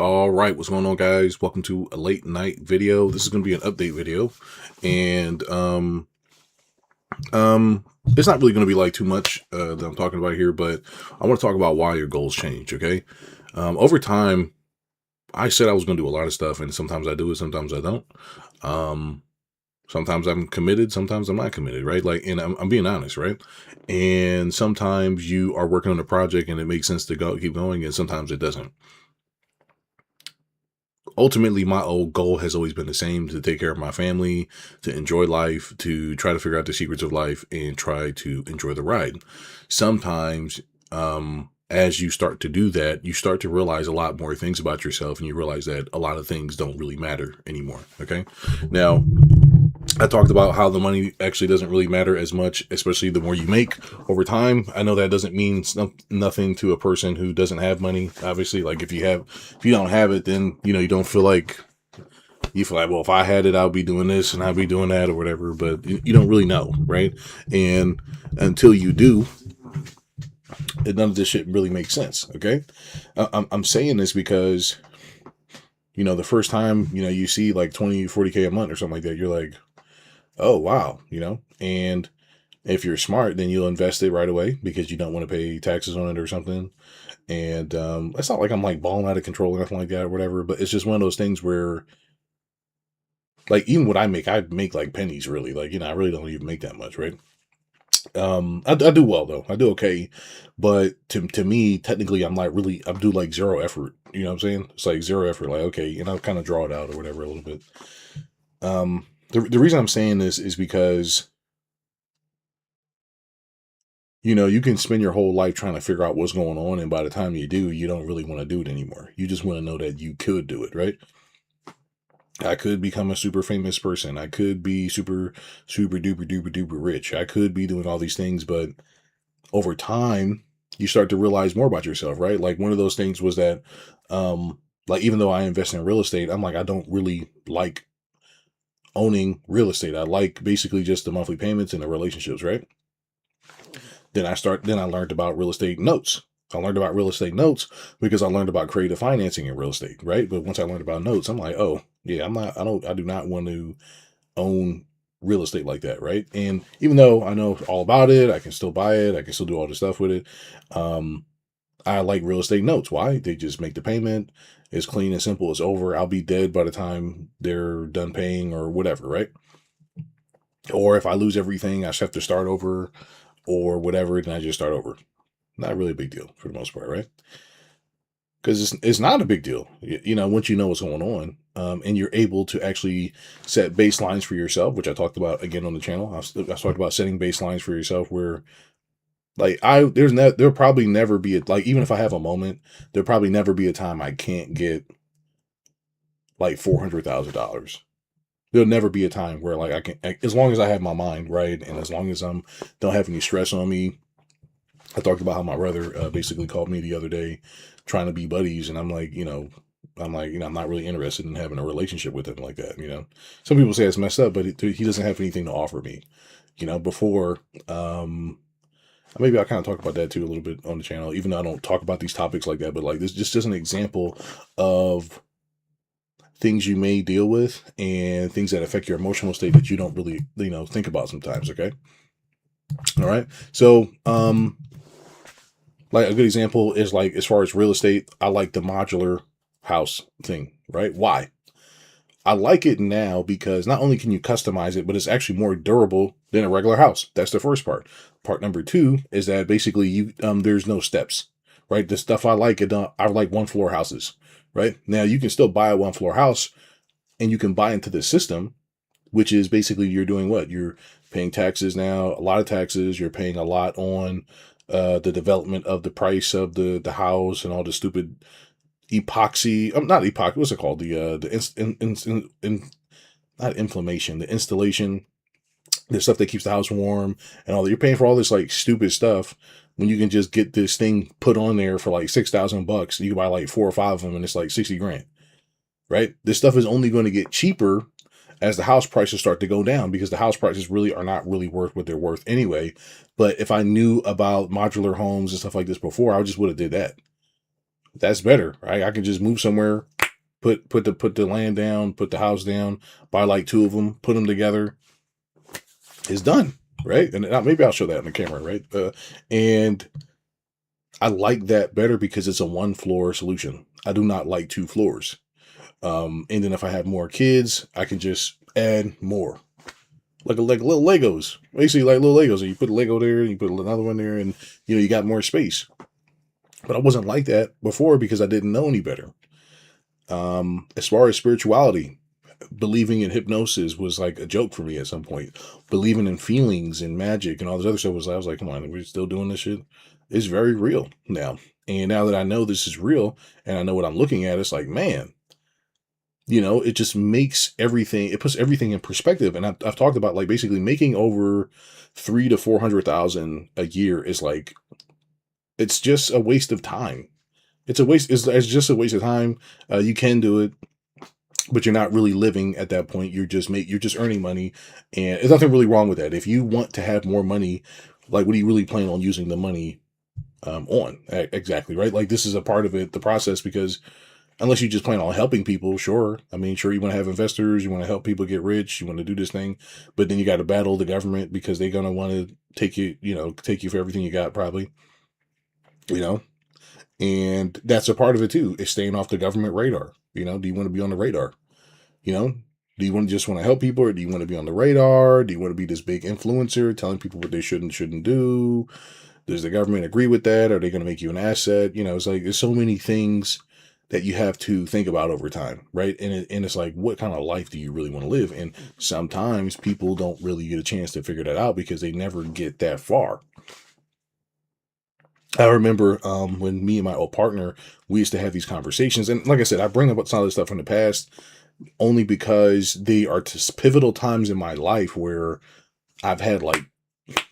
All right, what's going on, guys? Welcome to a late night video. This is going to be an update video, and it's not really going to be like too much that I'm talking about here, but I want to talk about why your goals change. Okay, over time, I said I was going to do a lot of stuff, and sometimes I do it, sometimes I don't. Um, Sometimes I'm committed, sometimes I'm not committed, right? Like, and I'm being honest, right? And sometimes you are working on a project, and it makes sense to keep going, and sometimes it doesn't. Ultimately, my old goal has always been the same: to take care of my family, to enjoy life, to try to figure out the secrets of life, and try to enjoy the ride. Sometimes, as you start to do that, you start to realize a lot more things about yourself, and you realize that a lot of things don't really matter anymore. Okay. Now, I talked about how the money actually doesn't really matter as much, especially the more you make over time. I know that doesn't mean nothing to a person who doesn't have money. Obviously, like if you don't have it, then you don't feel like well, if I had it, I'll be doing this and I'll be doing that or whatever. But you don't really know, right? And until you do, none of this shit really makes sense. Okay, I'm saying this because the first time you see like 20, 40K a month or something like that, you're like, oh wow, and if you're smart, then you'll invest it right away because you don't want to pay taxes on it or something. And it's not like I'm like balling out of control or nothing like that or whatever, but it's just one of those things where, like, even what I make like pennies, really. Like, I really don't even make that much, right? I do well though. I do okay, but to me, technically, I do like zero effort. You know what I'm saying? It's like zero effort. Like, okay, and I'll kind of draw it out or whatever a little bit. The reason I'm saying this is because you can spend your whole life trying to figure out what's going on, and by the time you do, you don't really want to do it anymore. You just want to know that you could do it, right? I could become a super famous person. I could be super, super duper duper duper rich. I could be doing all these things, but over time, you start to realize more about yourself, right? Like one of those things was that, like even though I invest in real estate, I'm like, I don't really like owning real estate. I like basically just the monthly payments and the relationships, right? Then I learned about real estate notes. I learned about real estate notes because I learned about creative financing in real estate, right? But once I learned about notes, I'm like, oh yeah, I do not want to own real estate like that, right? And even though I know all about it, I can still buy it, I can still do all the stuff with it. Um, I like real estate notes. Why? They just make the payment. It's clean and simple. It's over. I'll be dead by the time they're done paying or whatever, right? Or if I lose everything, I just have to start over or whatever, then I just start over. Not really a big deal for the most part, right? Because it's not a big deal, once you know what's going on, and you're able to actually set baselines for yourself, which I talked about again on the channel. I talked about setting baselines for yourself where, like, there'll probably never be like, even if I have a moment, there'll probably never be a time I can't get like $400,000. There'll never be a time where like I can, as long as I have my mind right, and as long as don't have any stress on me. I talked about how my brother basically called me the other day trying to be buddies. And I'm like, I'm not really interested in having a relationship with him like that. Some people say it's messed up, but he doesn't have anything to offer me, before, maybe I'll kind of talk about that too a little bit on the channel, even though I don't talk about these topics like that, but like this just an example of things you may deal with and things that affect your emotional state that you don't really, think about sometimes. Okay. All right. So, like a good example is like, as far as real estate, I like the modular house thing, right? Why? I like it now because not only can you customize it, but it's actually more durable than a regular house. That's the first part. Part number two is that basically there's no steps, right? The stuff I like, I like one floor houses, right? Now you can still buy a one floor house and you can buy into the system, which is basically you're doing what? You're paying taxes now, a lot of taxes. You're paying a lot on the development of the price of the house and all the stupid epoxy. Not epoxy. What's it called? Not inflammation. The installation, the stuff that keeps the house warm and all that. You're paying for all this like stupid stuff when you can just get this thing put on there for like $6,000. You can buy like 4 or 5 of them and it's like 60 grand, right? This stuff is only going to get cheaper as the house prices start to go down, because the house prices really are not really worth what they're worth anyway. But if I knew about modular homes and stuff like this before, I just would have did that. That's better, right? I can just move somewhere, put the land down, put the house down, buy like two of them, put them together. It's done, right? And maybe I'll show that in the camera, right? And I like that better because it's a one floor solution. I do not like two floors. And then if I have more kids, I can just add more, like little Legos, basically like little Legos. And you put a Lego there, and you put another one there, and you got more space. But I wasn't like that before because I didn't know any better. As far as spirituality, believing in hypnosis was like a joke for me at some point. Believing in feelings and magic and all this other stuff I was like, come on, we're still doing this shit. It's very real now. And now that I know this is real and I know what I'm looking at, it's like, man, it just makes everything, it puts everything in perspective. And I've talked about like basically making over 300,000 to 400,000 a year is like, it's just a waste of time. It's a waste. It's just a waste of time. You can do it, but you're not really living at that point. You're just earning money, and there's nothing really wrong with that. If you want to have more money, like what do you really plan on using the money on? Exactly, right? Like this is a part of it, the process, because unless you just plan on helping people, sure. I mean, sure, you want to have investors, you want to help people get rich, you want to do this thing, but then you got to battle the government because they're gonna want to take you for everything you got, probably, you know. And that's a part of it too. Is staying off the government radar. Do you want to be on the radar? You know, do you just want to help people, or do you want to be on the radar? Do you want to be this big influencer telling people what they should and shouldn't do? Does the government agree with that? Are they going to make you an asset? It's like there's so many things that you have to think about over time, right? And it's like, what kind of life do you really want to live? And sometimes people don't really get a chance to figure that out because they never get that far. I remember when me and my old partner, we used to have these conversations. And like I said, I bring up some of this stuff from the past only because they are pivotal times in my life where I've had like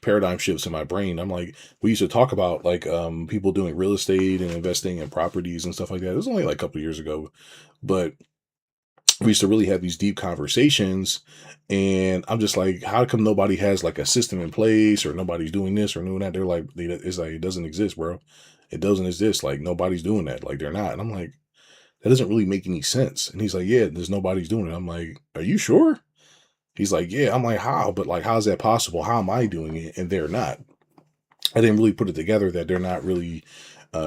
paradigm shifts in my brain. I'm like, we used to talk about like people doing real estate and investing in properties and stuff like that. It was only like a couple of years ago, but we used to really have these deep conversations. And I'm just like, how come nobody has like a system in place, or nobody's doing this or doing that? They're like, it's like, it doesn't exist, bro. It doesn't exist. Like nobody's doing that. Like they're not. And I'm like, that doesn't really make any sense. And he's like, yeah, there's nobody's doing it. I'm like, are you sure? He's like, yeah. I'm like, how? But like, how's that possible? How am I doing it? And they're not. I didn't really put it together that they're not really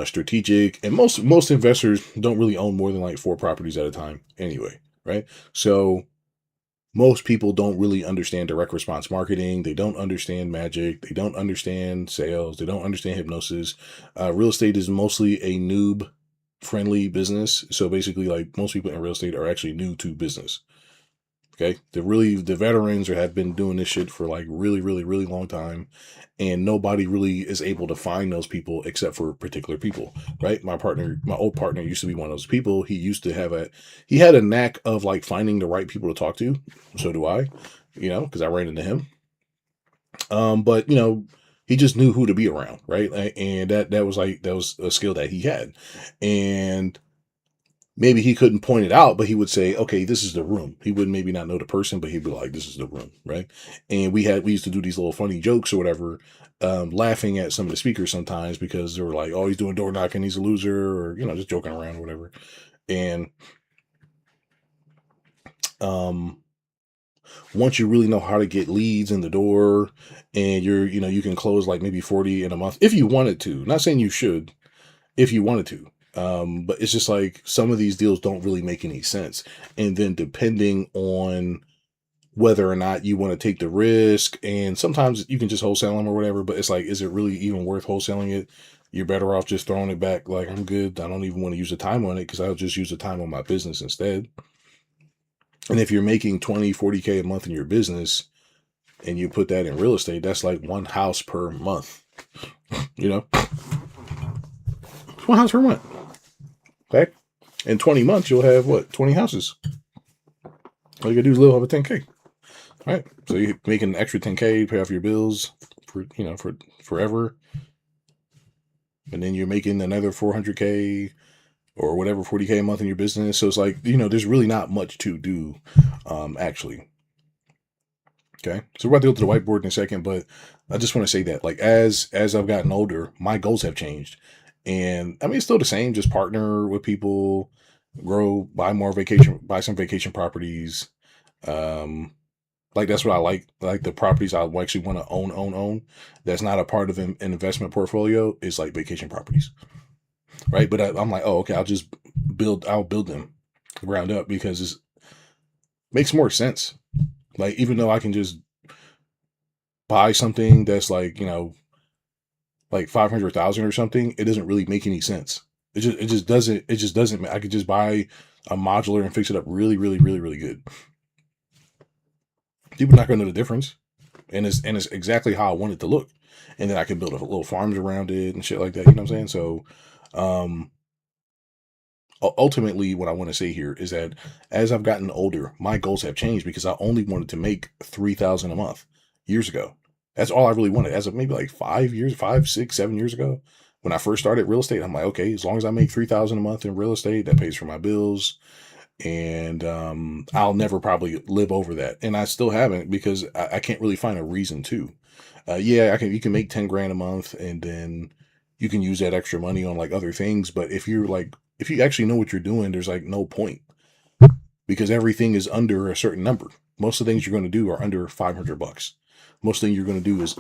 strategic. And most investors don't really own more than like 4 properties at a time anyway, right? So most people don't really understand direct response marketing. They don't understand magic. They don't understand sales. They don't understand hypnosis. Real estate is mostly a noob friendly business. So basically, like most people in real estate are actually new to business. Okay. The veterans have been doing this shit for like really, really, really long time. And nobody really is able to find those people except for particular people, right? My old partner used to be one of those people. He used to he had a knack of like finding the right people to talk to. So do I, because I ran into him. But he just knew who to be around, right? And that was a skill that he had. And maybe he couldn't point it out, but he would say, okay, this is the room. He would maybe not know the person, but he'd be like, this is the room, right? And we used to do these little funny jokes or whatever, laughing at some of the speakers sometimes because they were like, oh, he's doing door knocking, he's a loser, or, just joking around or whatever. And once you really know how to get leads in the door, and you can close like maybe 40 in a month if you wanted to. Not saying you should, if you wanted to. But it's just like some of these deals don't really make any sense. And then depending on whether or not you want to take the risk, and sometimes you can just wholesale them or whatever, but it's like, is it really even worth wholesaling it? You're better off just throwing it back. Like, I'm good. I don't even want to use the time on it because I'll just use the time on my business instead. And if you're making 20, 40K a month in your business and you put that in real estate, that's like one house per month, one house per month. Okay. In 20 months, you'll have what? 20 houses. All you gotta do is live off of 10K. Right. So you make an extra 10K, pay off your bills for forever. And then you're making another 400K or whatever, 40K a month in your business. So it's like, there's really not much to do, actually. Okay. So we're about to go to the whiteboard in a second, but I just want to say that like, as I've gotten older, my goals have changed. And I mean, it's still the same, just partner with people, grow, buy some vacation properties. Um, like that's what I like. Like the properties I actually want to own. That's not a part of an investment portfolio is like vacation properties, right? But I'm like, oh, okay, I'll build them ground up because it makes more sense. Like even though I can just buy something that's like like 500,000 or something, it doesn't really make any sense. It just doesn't. I could just buy a modular and fix it up really good. People are not going to know the difference, and it's exactly how I want it to look. And then I can build a little farms around it and shit like that. You know what I'm saying? So, um, ultimately, what I want to say here is that as I've gotten older, my goals have changed because I only wanted to make 3,000 a month years ago. That's all I really wanted. As of maybe like 5 years, 5, 6, 7 years ago, when I first started real estate, I'm like, okay, as long as I make 3,000 a month in real estate, that pays for my bills, and I'll never probably live over that. And I still haven't because I can't really find a reason to. Yeah, I can. You can make 10 grand a month, and then you can use that extra money on like other things. But if you actually know what you're doing, there's like no point because everything is under a certain number. Most of the things you're going to do are under $500. Most things you're going to do is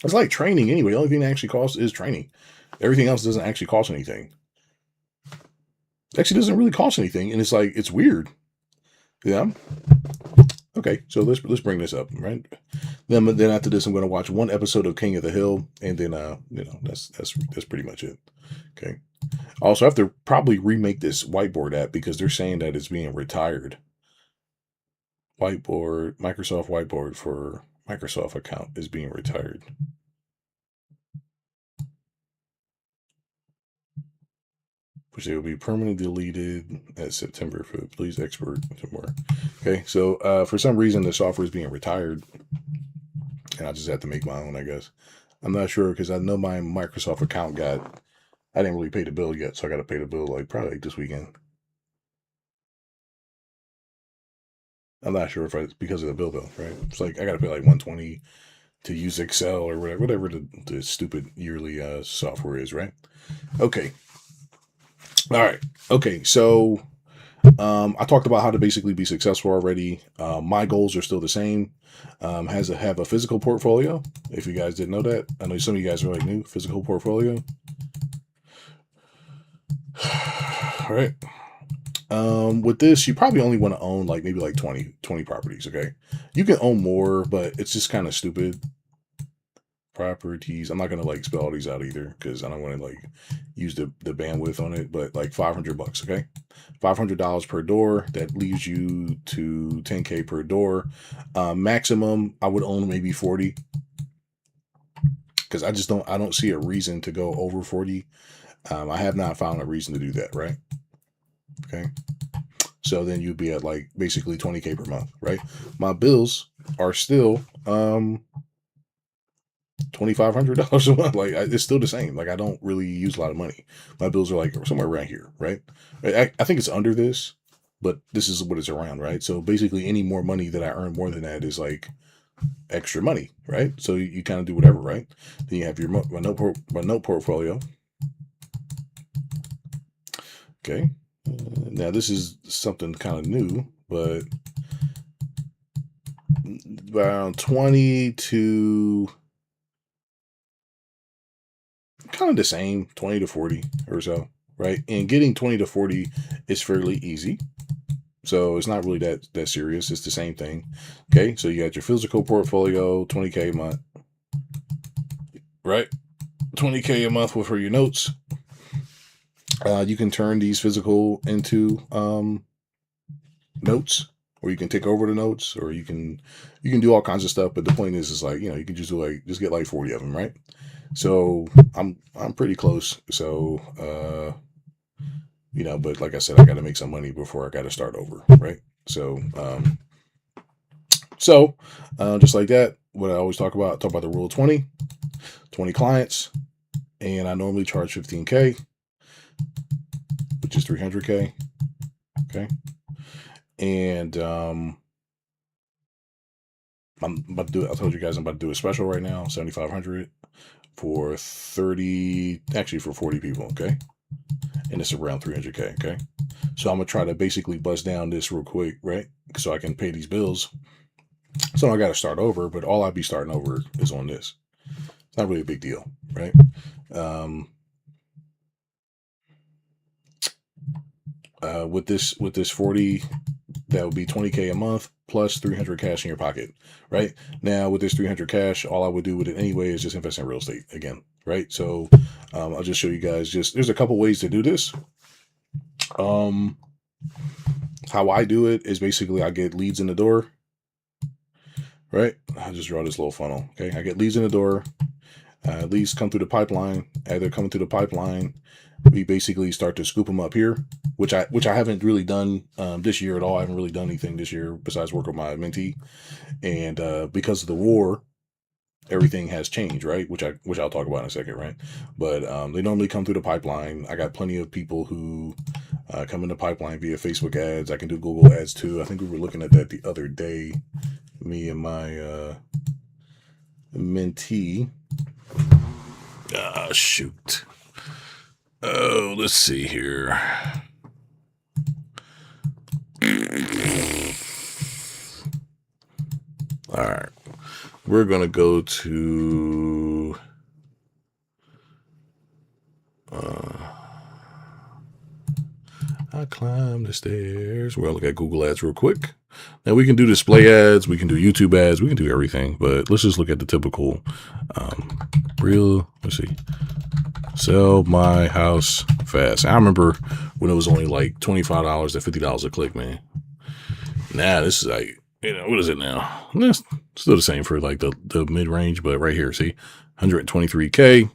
it's like training anyway. The only thing that actually costs is training. Everything else doesn't actually cost anything. It actually doesn't really cost anything, and it's like it's weird. Yeah. Okay, so let's bring this up, right? Then after this, I'm going to watch one episode of King of the Hill, and then that's pretty much it. Okay. Also, I have to probably remake this whiteboard app because they're saying that it's being retired. Microsoft Whiteboard for Microsoft account is being retired. Which they will be permanently deleted at September 5th. Please export to more. Okay, so for some reason the software is being retired, and I just have to make my own, I guess. I'm not sure because I know my Microsoft account I didn't really pay the bill yet, so I got to pay the bill like probably like this weekend. I'm not sure if it's because of the bill though, right? It's like I got to pay like 120 to use Excel or whatever the stupid yearly software is, right? Okay. All right. Okay. So I talked about how to basically be successful already. My goals are still the same. Have a physical portfolio. If you guys didn't know that, I know some of you guys are like new physical portfolio. All right. With this, you probably only want to own like maybe like 20 properties. Okay. You can own more, but it's just kind of stupid. Properties. I'm not gonna like spell all these out either because I don't want to like use the bandwidth on it. But like $500, okay, $500 per door. That leaves you to 10K per door. Maximum, I would own maybe 40 because I don't see a reason to go over 40. I have not found a reason to do that. Right. Okay. So then you'd be at like basically 20K per month. Right. My bills are still $2,500 a month. Like it's still the same. Like I don't really use a lot of money. My bills are like somewhere around here, right? I think it's under this, but this is what it's around, right? So basically, any more money that I earn more than that is like extra money, right? So you kind of do whatever, right? Then you have your my note portfolio. Okay, now this is something kind of new, but around 20 to kind of the same 20 to 40 or so, right? And getting 20 to 40 is fairly easy. So it's not really that serious. It's the same thing. Okay. So you got your physical portfolio, 20K a month, right? 20K a month for your notes. You can turn these physical into notes, or you can take over the notes, or you can do all kinds of stuff. But the point is like you can just get like 40 of them, right? So I'm pretty close. So but like I said, I got to make some money before I got to start over, right? So just like that, what I always talk about the rule of 20 clients, and I normally charge 15K, which is 300K. Okay. And I'm about to do it. I told you guys I'm about to do a special right now, 7,500. for 30, actually for 40 people. Okay. And it's around 300K. Okay. So I'm going to try to basically bust down this real quick, right? So I can pay these bills. So I got to start over, but all I'd be starting over is on this. It's not really a big deal, right? With this 40, that would be 20K a month plus 300 cash in your pocket, right? Now with this 300 cash, all I would do with it anyway is just invest in real estate again, right? So I'll just show you guys, there's a couple ways to do this. How I do it is basically I get leads in the door, right? I'll just draw this little funnel. Okay. I get leads in the door, leads come through the pipeline. As they're coming through the pipeline, we basically start to scoop them up here, which I haven't really done this year at all. I haven't really done anything this year besides work with my mentee. And because of the war, everything has changed, right? Which I'll talk about in a second, right? But they normally come through the pipeline. I got plenty of people who come in the pipeline via Facebook ads. I can do Google ads too. I think we were looking at that the other day, me and my mentee. Shoot. Oh, let's see here. All right. We're going to go to I climb the stairs. We're going to look at Google ads real quick. Now we can do display ads. We can do YouTube ads. We can do everything. But let's just look at the typical let's see. Sell my house fast. I remember when it was only like $25 to $50 a click, man. Now this is like, what is it now? It's still the same for like the mid-range, but right here, see, 123K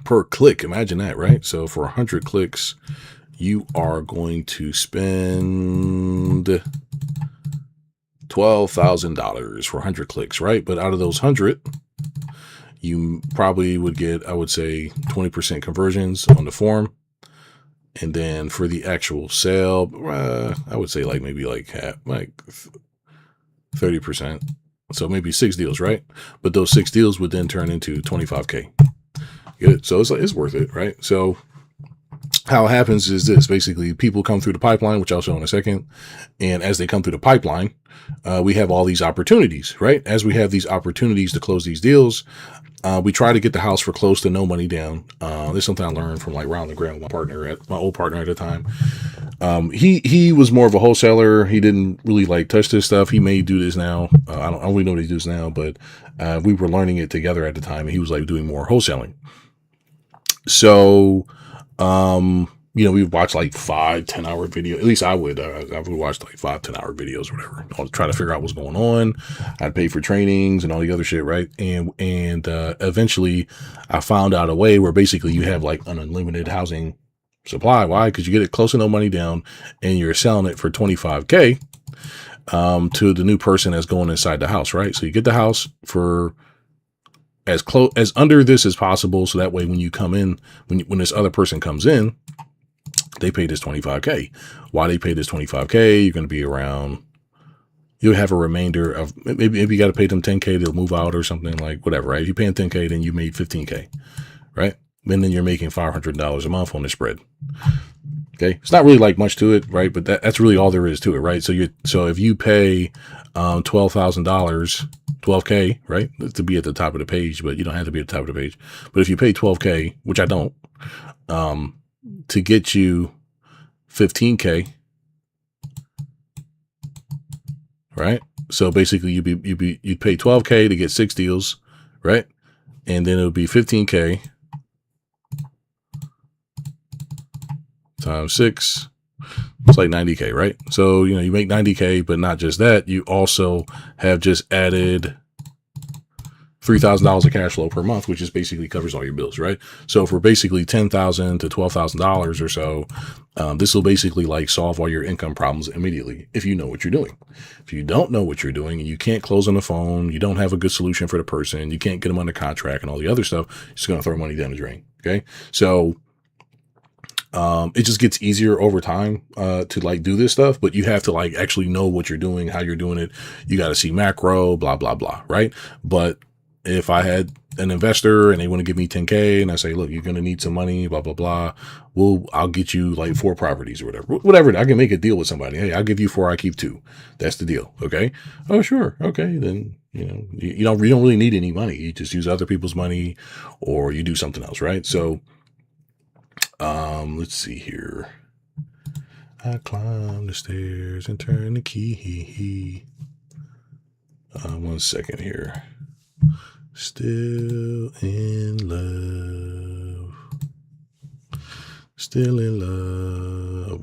per click. Imagine that, right? So for 100 clicks, you are going to spend $12,000 for 100 clicks, right? But out of those 100, you probably would get, I would say, 20% conversions on the form. And then for the actual sale, I would say like maybe like 30%. So maybe 6 deals, right? But those 6 deals would then turn into 25K. Get it? So it's worth it, right? So how it happens is this: basically people come through the pipeline, which I'll show in a second. And as they come through the pipeline, we have all these opportunities, right? As we have these opportunities to close these deals, we try to get the house for close to no money down. This is something I learned from like Round the Ground with my old partner at the time. He was more of a wholesaler. He didn't really like touch this stuff. He may do this now. I don't really know what he does now, but we were learning it together at the time, and he was like doing more wholesaling. So, we would watch like 5-10 hour video. At least I would. I would watch like 5-10 hour videos or whatever. I'll try to figure out what's going on. I'd pay for trainings and all the other shit, right? And eventually I found out a way where basically you have like an unlimited housing supply. Why? Because you get it close to no money down, and you're selling it for 25K to the new person that's going inside the house, right? So you get the house for as close as under this as possible, so that way when you come in, when this other person comes in, they pay this 25K. Why they pay this 25K? You're going to be around. You'll have a remainder of maybe you got to pay them 10K to move out or something, like whatever, right? If you pay them 10K, then you made 15K, right? And then you're making $500 a month on the spread. Okay, it's not really like much to it, right? But that's really all there is to it, right? So if you pay $12,000, 12K, right, to be at the top of the page, but you don't have to be at the top of the page. But if you pay 12K, which I don't, to get you 15K, right? So basically you'd pay 12K to get 6 deals, right? And then it would be 15K times 6. It's like 90K, right? So, you make 90K, but not just that, you also have just added $3,000 of cash flow per month, which just basically covers all your bills, right? So for basically $10,000 to $12,000 or so, this will basically like solve all your income problems immediately if you know what you're doing. If you don't know what you're doing and you can't close on the phone, you don't have a good solution for the person, you can't get them under contract and all the other stuff, you're just going to throw money down the drain. Okay. So, it just gets easier over time, to like do this stuff, but you have to like actually know what you're doing, how you're doing it. You got to see macro, blah, blah, blah. Right. But if I had an investor and they want to give me 10K and I say, look, you're going to need some money, blah, blah, blah. I'll get you like 4 properties or whatever. I can make a deal with somebody. Hey, I'll give you 4. I keep 2. That's the deal. Okay. Oh, sure. Okay. Then, you don't really need any money. You just use other people's money or you do something else. Right. So, let's see here. I climb the stairs and turn the key. 1 second here. Still in love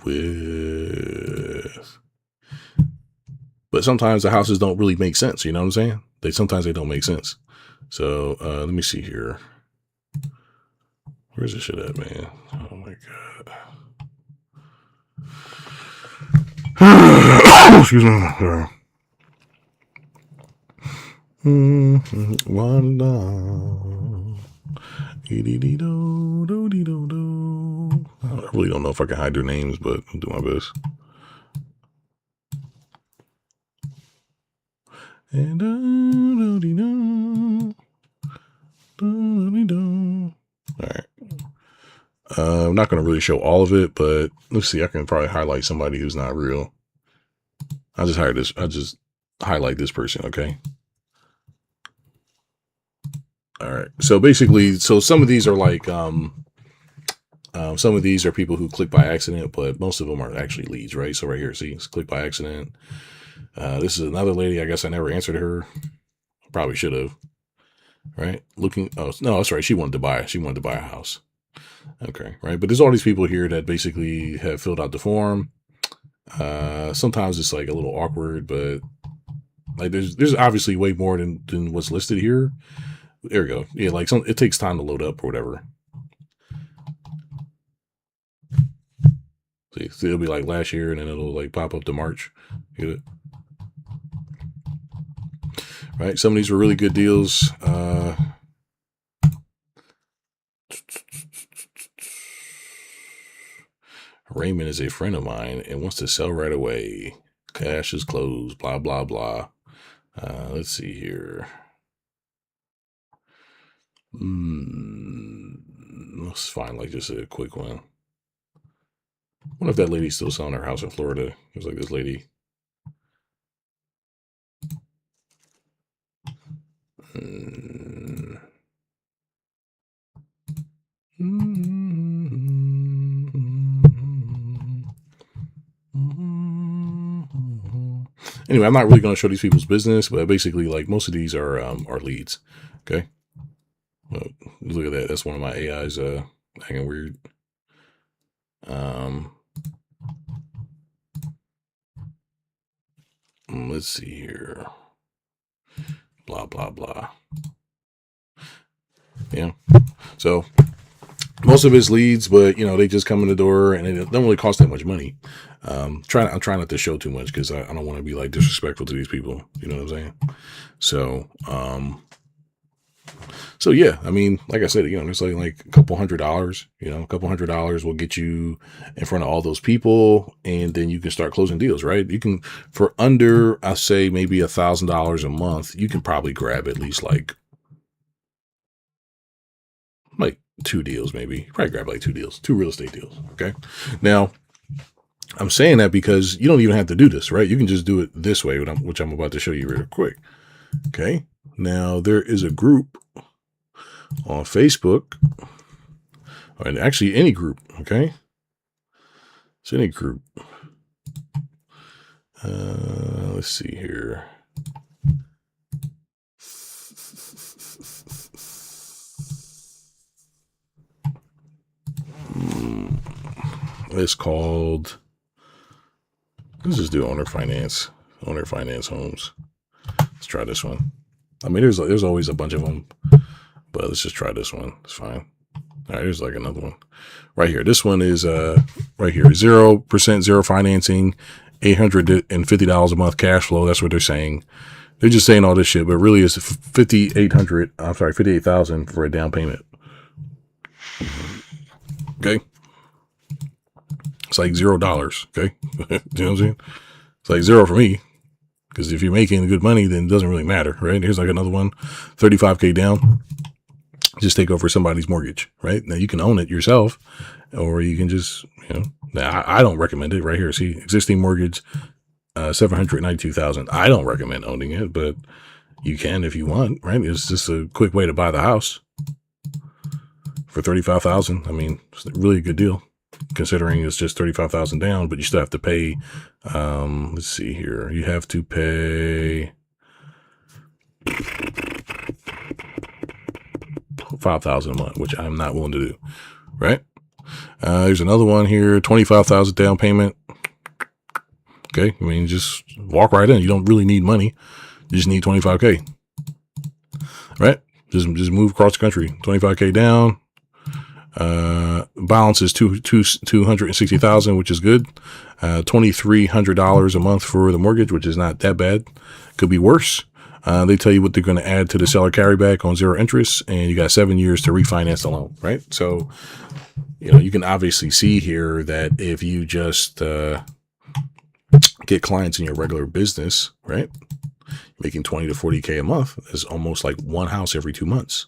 with. But sometimes the houses don't really make sense. You know what I'm saying? Sometimes they don't make sense. So let me see here. Where's this shit at, man? Oh my god. Excuse me. One down. I really don't know if I can hide their names, but I'll do my best. And all right. I'm not going to really show all of it, but let's see. I can probably highlight somebody who's not real. I just highlight this person. Okay. All right. So basically, some of these are like, some of these are people who click by accident, but most of them are actually leads, right? So right here, see, it's click by accident. This is another lady. I guess I never answered her. Probably should have. Right? Looking. Oh no, that's right. She wanted to buy a house. Okay, right. But there's all these people here that basically have filled out the form. Sometimes it's like a little awkward, but like there's obviously way more than what's listed here. There we go. Yeah, like it takes time to load up or whatever. See, so it'll be like last year, and then it'll like pop up to March. Get it? Right. Some of these were really good deals. Raymond is a friend of mine and wants to sell right away. Cash is closed. Blah blah blah. Let's see here. Let's find like just a quick one. What if that lady's still selling her house in Florida? There's like this lady. Anyway, I'm not really going to show these people's business, but basically, like most of these are leads. Okay. Well, look at that. That's one of my AIs acting weird. Let's see here. Blah blah blah. Yeah. So most of it's leads, but they just come in the door and it don't really cost that much money. I'm trying not to show too much because I don't want to be like disrespectful to these people. You know what I'm saying? So yeah, I mean, like I said, there's like a couple $100, a couple $100 will get you in front of all those people, and then you can start closing deals, right? You can, for under, I say maybe $1,000 a month, you can probably grab at least like 2 deals, maybe. Probably grab like 2 deals, 2 real estate deals. Okay. Now, I'm saying that because you don't even have to do this, right? You can just do it this way, which I'm about to show you real quick. Okay. Now, there is a group on Facebook, and actually any group. Okay. It's any group. Let's see here. It's called, let's just do owner finance homes. Let's try this one. I mean, there's always a bunch of them, but let's just try this one. It's fine. All right, here's like another one right here. This one is right here, 0% zero financing, $850 a month cash flow. That's what they're saying. They're just saying all this shit, but really it's $58,000 for a down payment. Okay. It's like $0. Okay. You know what I'm saying? It's like 0 for me. Because if you're making good money, then it doesn't really matter, right? Here's like another one, 35K down. Just take over somebody's mortgage, right? Now you can own it yourself, or you can just, now I don't recommend it right here. See, existing mortgage, 792,000. I don't recommend owning it, but you can if you want, right? It's just a quick way to buy the house for 35,000. I mean, it's a really good deal considering it's just 35,000 down, but you still have to pay. Let's see here. You have to pay 5,000 a month, which I'm not willing to do. Right. There's another one here, 25,000 down payment. Okay. I mean, just walk right in. You don't really need money. You just need 25K. Right. Just move across the country. 25K down. Balance is 260,000, which is good. $2,300 a month for the mortgage, which is not that bad. Could be worse. They tell you what they're going to add to the seller carryback on 0 interest, and you got 7 years to refinance the loan, right? So, you can obviously see here that if you just get clients in your regular business, right, making 20 to 40K a month is almost like one house every 2 months,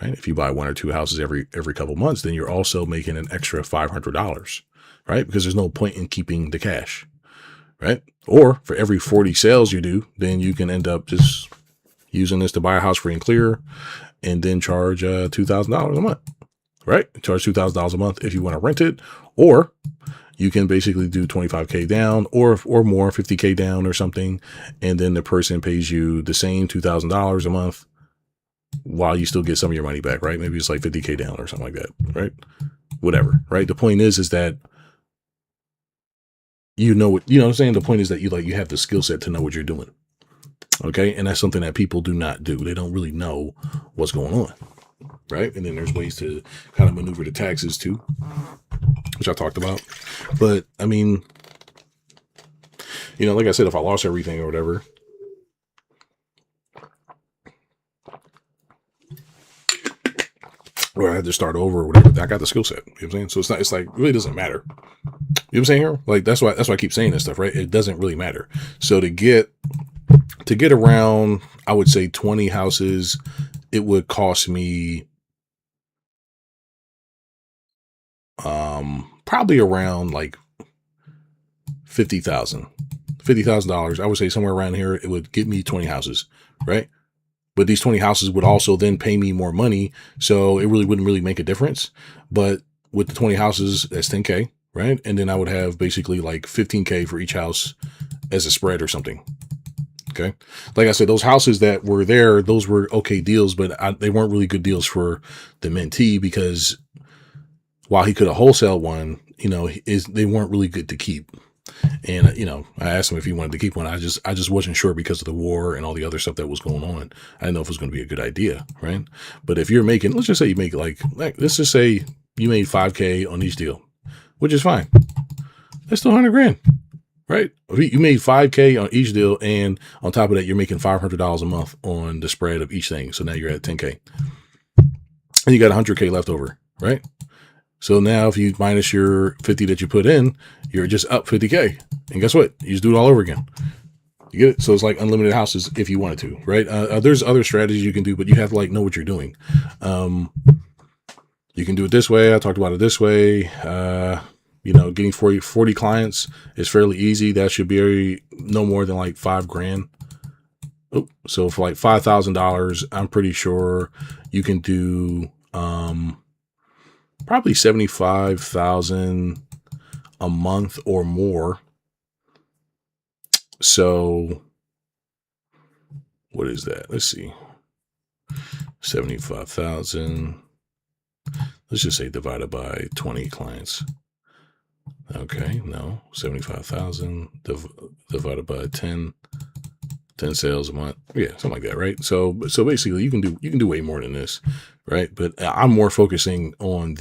right? If you buy 1 or 2 houses every couple months, then you're also making an extra $500, right? Because there's no point in keeping the cash, right? Or for every 40 sales you do, then you can end up just using this to buy a house free and clear, and then charge $2,000 a month, right? Charge $2,000 a month if you want to rent it, or you can basically do 25K down or more, 50K down or something, and then the person pays you the same $2,000 a month while you still get some of your money back, right? Maybe it's like 50K down or something like that, right? Whatever, right? The point is that what I'm saying? The point is that you have the skill set to know what you're doing. Okay. And that's something that people do not do. They don't really know what's going on. Right. And then there's ways to kind of maneuver the taxes too, which I talked about. But I mean, like I said, if I lost everything or whatever, or I had to start over or whatever, I got the skill set. You know what I'm saying? So it's like, it really doesn't matter. You know what I'm saying here? Like, that's why I keep saying this stuff, right? It doesn't really matter. So to get around, I would say 20 houses, it would cost me, probably around like $50,000. I would say somewhere around here, it would get me 20 houses, right? But these 20 houses would also then pay me more money. So it really wouldn't really make a difference. But with the 20 houses, that's 10K, right? And then I would have basically like 15K for each house as a spread or something. Okay. Like I said, those houses that were there, those were okay deals, but they weren't really good deals for the mentee, because while he could have wholesale one, they weren't really good to keep. And, I asked him if he wanted to keep one. I just wasn't sure because of the war and all the other stuff that was going on. I didn't know if it was going to be a good idea. Right. But if you're making, let's just say you make let's just say you made 5K on each deal, which is fine. That's still $100,000, right? You made 5K on each deal. And on top of that, you're making $500 a month on the spread of each thing. So now you're at 10K and you got 100K left over. Right. So now if you minus your 50 that you put in, you're just up 50K. And guess what? You just do it all over again. You get it? So it's like unlimited houses if you wanted to, right? There's other strategies you can do, but you have to know what you're doing. You can do it this way. I talked about it this way. Getting 40 clients is fairly easy. That should be no more than like $5,000. Oh, so for like $5,000, I'm pretty sure you can do, probably 75,000 a month or more. So what is that? Let's see. 75,000. Let's just say divided by 20 clients. Okay. No, 75,000 divided by 10 sales a month. Yeah. Something like that. Right. So basically you can do way more than this. Right. But I'm more focusing on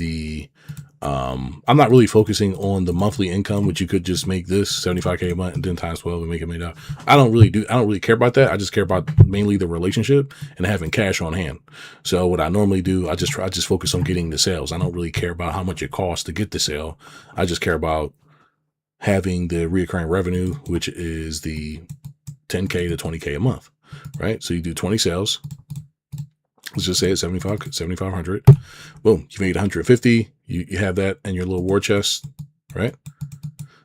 I'm not really focusing on the monthly income, which you could just make this 75K a month and then times 12 and make it made out. I don't really care about that. I just care about mainly the relationship and having cash on hand. So what I normally do, I just focus on getting the sales. I don't really care about how much it costs to get the sale. I just care about having the recurring revenue, which is the 10K to 20K a month, right? So you do 20 sales. Let's just say it's 7,500. Boom, you made 150. You have that in your little war chest, right?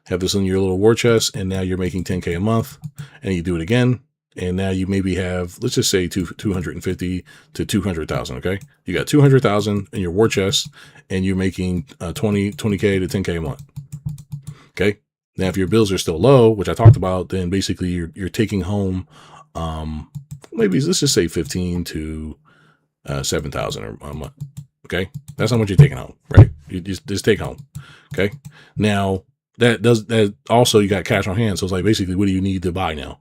Have this in your little war chest, and now you're making 10K a month, and you do it again, and now you maybe have, let's just say 250 to 200,000. Okay, you got 200,000 in your war chest, and you're making 20K to 10K a month. Okay, now if your bills are still low, which I talked about, then basically you're taking home, maybe let's just say 15 to 7,000 a month. Okay, that's how much you're taking home, right? You just take home. Okay, now that also you got cash on hand, so it's like basically what do you need to buy now?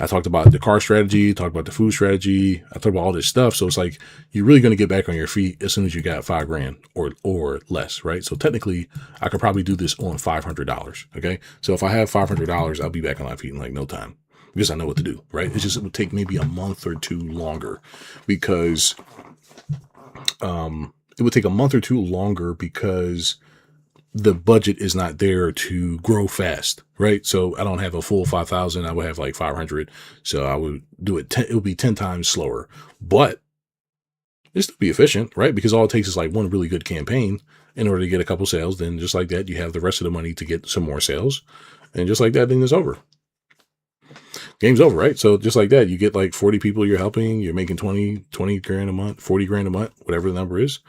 I talked about the car strategy, talked about the food strategy, I talked about all this stuff. So it's like you're really going to get back on your feet as soon as you got $5,000 or less, right? So technically, I could probably do this on $500. Okay, so if I have $500, I'll be back on my feet in like no time because I know what to do, right? It's just it would take maybe a month or two longer because it would take a month or two longer because the budget is not there to grow fast, right? So I don't have a full 5,000. I would have like 500. So I would do it. It would be 10 times slower, but it still be efficient, right? Because all it takes is like one really good campaign in order to get a couple sales. Then just like that, you have the rest of the money to get some more sales. And just like that, then it's over. Game's over, right? So just like that, you get like 40 people you're helping. You're making 20 grand a month, 40 grand a month, whatever the number is.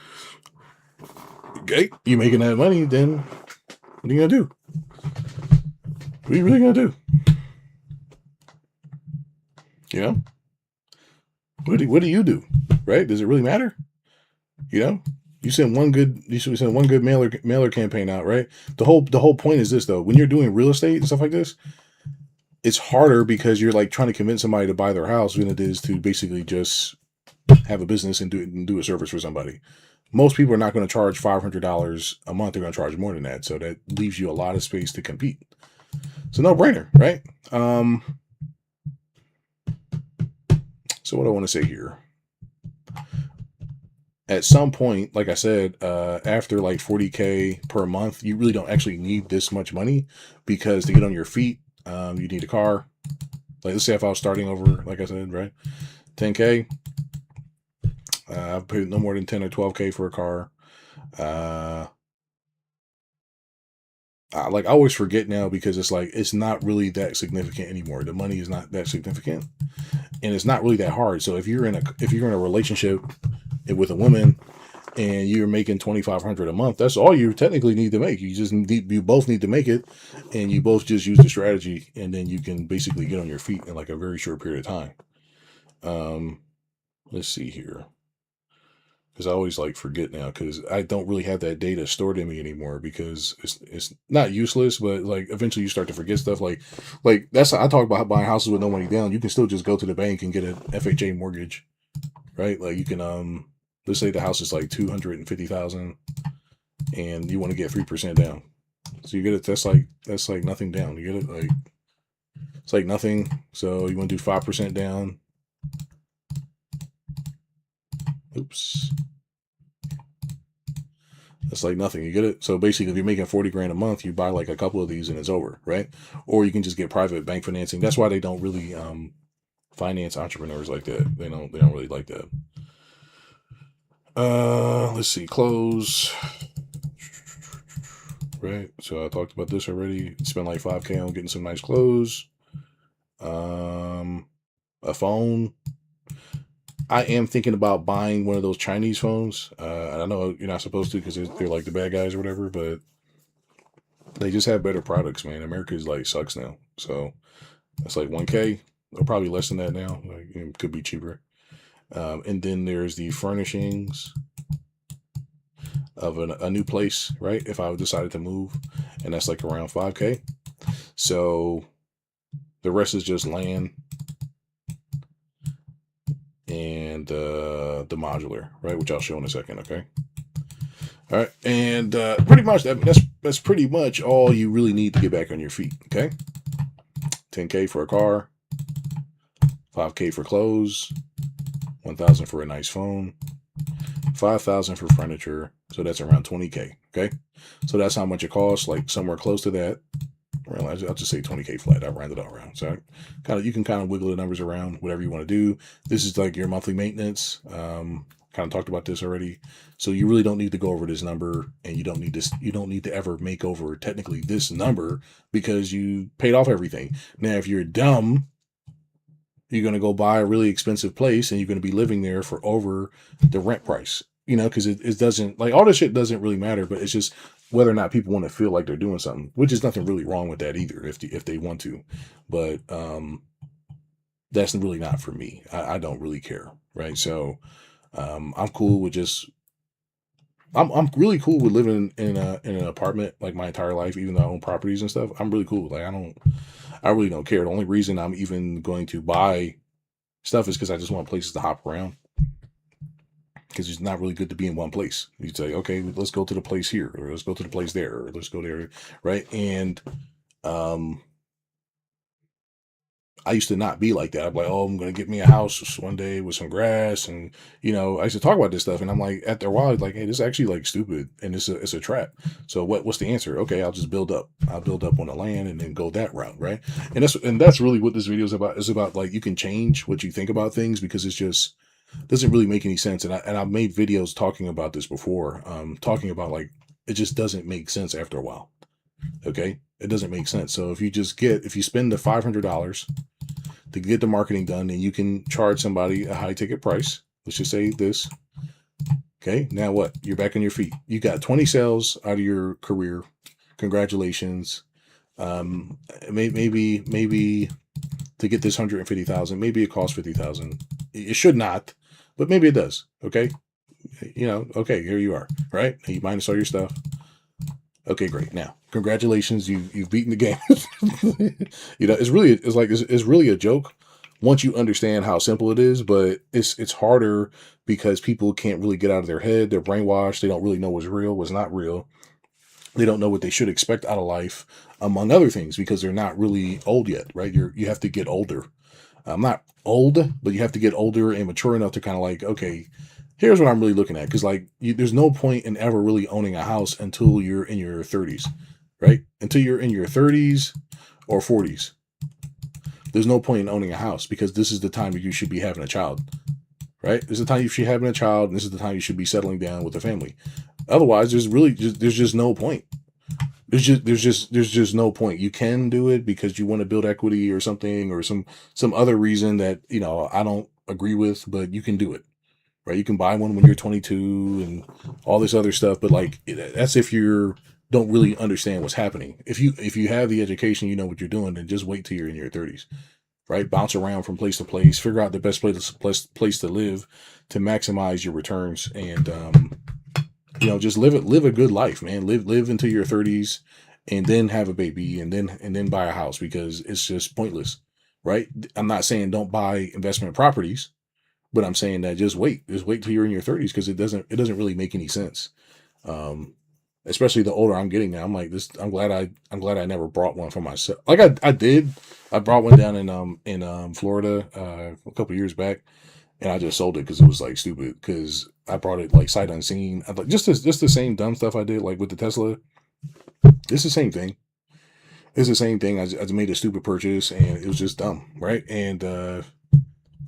Okay, you making that money, then what are you gonna do? What are you really gonna do? You know, what do you do? Right? Does it really matter? You know, you should send one good mailer campaign out, right? The whole point is this though. When you're doing real estate and stuff like this, it's harder because you're like trying to convince somebody to buy their house than it is to basically just have a business and do a service for somebody. Most people are not going to charge $500 a month. They're going to charge more than that. So that leaves you a lot of space to compete. So no brainer, right? So what I want to say here, at some point, like I said, after like 40K per month, you really don't actually need this much money because to get on your feet, you need a car. Like let's say if I was starting over, like I said, right, 10K. I've paid no more than 10 or 12K for a car. I always forget now because it's like it's not really that significant anymore. The money is not that significant, and it's not really that hard. So if you're in a relationship with a woman and you're making 2,500 a month, that's all you technically need to make. You both need to make it, and you both just use the strategy, and then you can basically get on your feet in like a very short period of time. Let's see here. Because I always like forget now because I don't really have that data stored in me anymore because it's not useless, but like eventually you start to forget stuff like that's I talk about buying houses with no money down. You can still just go to the bank and get an FHA mortgage, right? Like you can let's say the house is like 250,000 and you want to get 3% down. So you get it, that's like nothing down. You get it like it's like nothing. So you want to do 5% down. Oops. It's like nothing. You get it? So basically, if you're making 40 grand a month, you buy like a couple of these and it's over, right? Or you can just get private bank financing. That's why they don't really finance entrepreneurs like that. They don't really like that. Let's see, close. Right. So I talked about this already. Spend like 5K on getting some nice clothes. A phone. I am thinking about buying one of those Chinese phones. I know you're not supposed to because they're like the bad guys or whatever, but they just have better products, man. America is like sucks now. So that's like 1K or probably less than that now. Like, it could be cheaper. And then there's the furnishings of a new place, right? If I decided to move, and that's like around 5K. So the rest is just land and the modular, right? Which I'll show in a second, okay? All right, and pretty much that's pretty much all you really need to get back on your feet, okay? 10K for a car, 5K for clothes, 1,000 for a nice phone, 5,000 for furniture, so that's around 20K, okay? So that's how much it costs, like somewhere close to that, I'll just say 20K flat. I round it all around. So you can kind of wiggle the numbers around, whatever you want to do. This is like your monthly maintenance. Kind of talked about this already. So you really don't need to go over this number, and you don't need to ever make over technically this number because you paid off everything. Now, if you're dumb, you're going to go buy a really expensive place and you're going to be living there for over the rent price, because it doesn't, like, all this shit doesn't really matter, but it's just whether or not people want to feel like they're doing something, which is nothing really wrong with that either if they want to. But that's really not for me. I don't really care. Right. So I'm cool with I'm really cool with living in an apartment like my entire life, even though I own properties and stuff. I'm really cool. Like, I really don't care. The only reason I'm even going to buy stuff is because I just want places to hop around. Because it's not really good to be in one place. You'd say, okay, let's go to the place here, or let's go to the place there, or let's go there, right? And I used to not be like that. I'm like, oh, I'm going to get me a house one day with some grass. And, I used to talk about this stuff. And I'm like, after a while, like, hey, this is actually like stupid. And it's a trap. So what's the answer? Okay, I'll just build up. I'll build up on the land and then go that route. Right. And that's really what this video is about. It's about, like, you can change what you think about things because it's just doesn't really make any sense. And I've made videos talking about this before, talking about, like, it just doesn't make sense after a while. Okay. It doesn't make sense. So if you spend the $500 to get the marketing done, and you can charge somebody a high ticket price, let's just say this. Okay. Now what? You're back on your feet. You got 20 sales out of your career. Congratulations. Maybe to get this 150,000, maybe it costs 50,000. It should not, but maybe it does. Okay. Okay, here you are. Right. You minus all your stuff. Okay, great. Now, congratulations, you've beaten the game. It's really a joke once you understand how simple it is, but it's harder because people can't really get out of their head. They're brainwashed. They don't really know what's real, what's not real. They don't know what they should expect out of life, among other things, because they're not really old yet, right? You have to get older. I'm not old, but you have to get older and mature enough to kind of like, okay, here's what I'm really looking at. Because, like, there's no point in ever really owning a house until you're in your 30s, right? Until you're in your 30s or 40s. There's no point in owning a house because this is the time that you should be having a child, right? This is the time you should be having a child, and this is the time you should be settling down with a family. Otherwise, there's just no point. There's just no point. You can do it because you want to build equity or something, or some other reason that I don't agree with, but you can do it. Right? You can buy one when you're 22 and all this other stuff, but, like, that's if you don't really understand what's happening. If you have the education, you know what you're doing, then just wait till you're in your 30s, right? Bounce around from place to place, figure out the best place to live to maximize your returns, and just live a good life, man. Live into your 30s, and then have a baby, and then buy a house, because it's just pointless, right? I'm not saying don't buy investment properties. But I'm saying that just wait till you're in your 30s, because it doesn't really make any sense. Especially the older I'm getting now, I'm like this. I'm glad I never brought one for myself. Like I did. I brought one down in Florida a couple years back, and I just sold it because it was, like, stupid. Because I brought it, like, sight unseen. I, like, just the same dumb stuff I did, like with the Tesla. It's the same thing. It's the same thing. I made a stupid purchase, and it was just dumb, right? And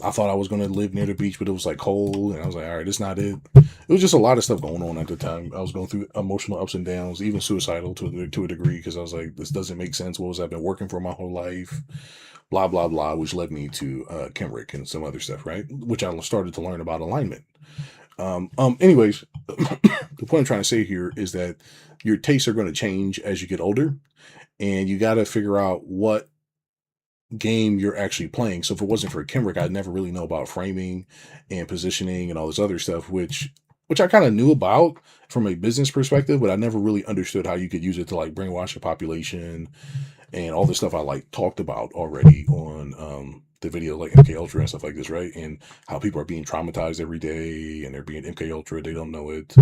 I thought I was going to live near the beach, but it was, like, cold, and I was like, all right, it's not it. It was just a lot of stuff going on at the time. I was going through emotional ups and downs, even suicidal to a degree, because I was like, this doesn't make sense. What was I've been working for my whole life, blah, blah, blah, which led me to Kenrick and some other stuff, right? Which I started to learn about alignment. Anyways, the point I'm trying to say here is that your tastes are going to change as you get older, and you got to figure out what game you're actually playing. So if it wasn't for Kenrick, I'd never really know about framing and positioning and all this other stuff, which I kind of knew about from a business perspective, but I never really understood how you could use it to, like, brainwash the population and all this stuff I, like, talked about already on the video, like MK Ultra and stuff like this, right? And how people are being traumatized every day, and they're being MK Ultra, they don't know it,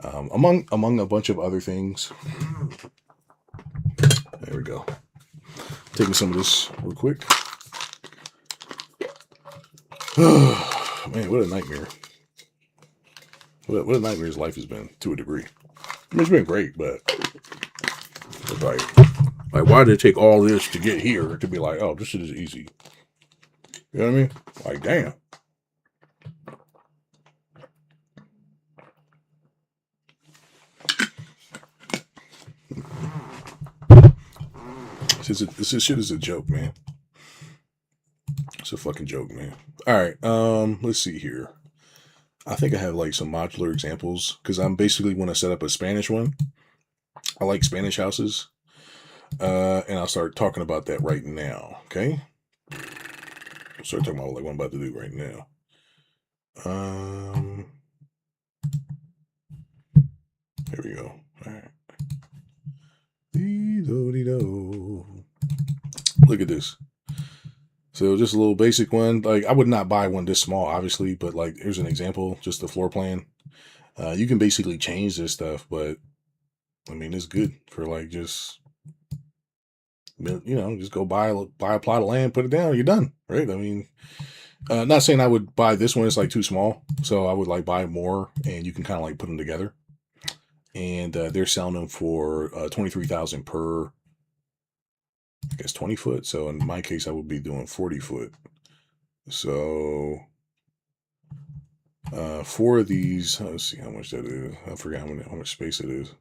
among a bunch of other things. There we go. Taking some of this real quick. Man, what a nightmare. What a nightmare his life has been, to a degree. I mean, it's been great, but that's right. Like, why did it take all this to get here to be like, oh, this shit is easy? You know what I mean? Like, damn. This shit is a joke, man. It's a fucking joke, man. All right. Let's see here. I think I have like some modular examples because I'm basically want to set up a Spanish one. I like Spanish houses. And I'll start talking about that right now. Okay. I'll start talking about like what I'm about to do right now. Here we go. All right. Look at this. So just a little basic one. Like I would not buy one this small, obviously, but like here's an example, just the floor plan. You can basically change this stuff, but I mean it's good for like just just go buy a plot of land, put it down, you're done, right? I mean, not saying I would buy this one; it's like too small, so I would like buy more, and you can kind of like put them together. And they're selling them for $23,000 per, I guess 20 foot. So in my case, I would be doing 40 foot. So four of these, let's see how much that is. I forgot how much space it is.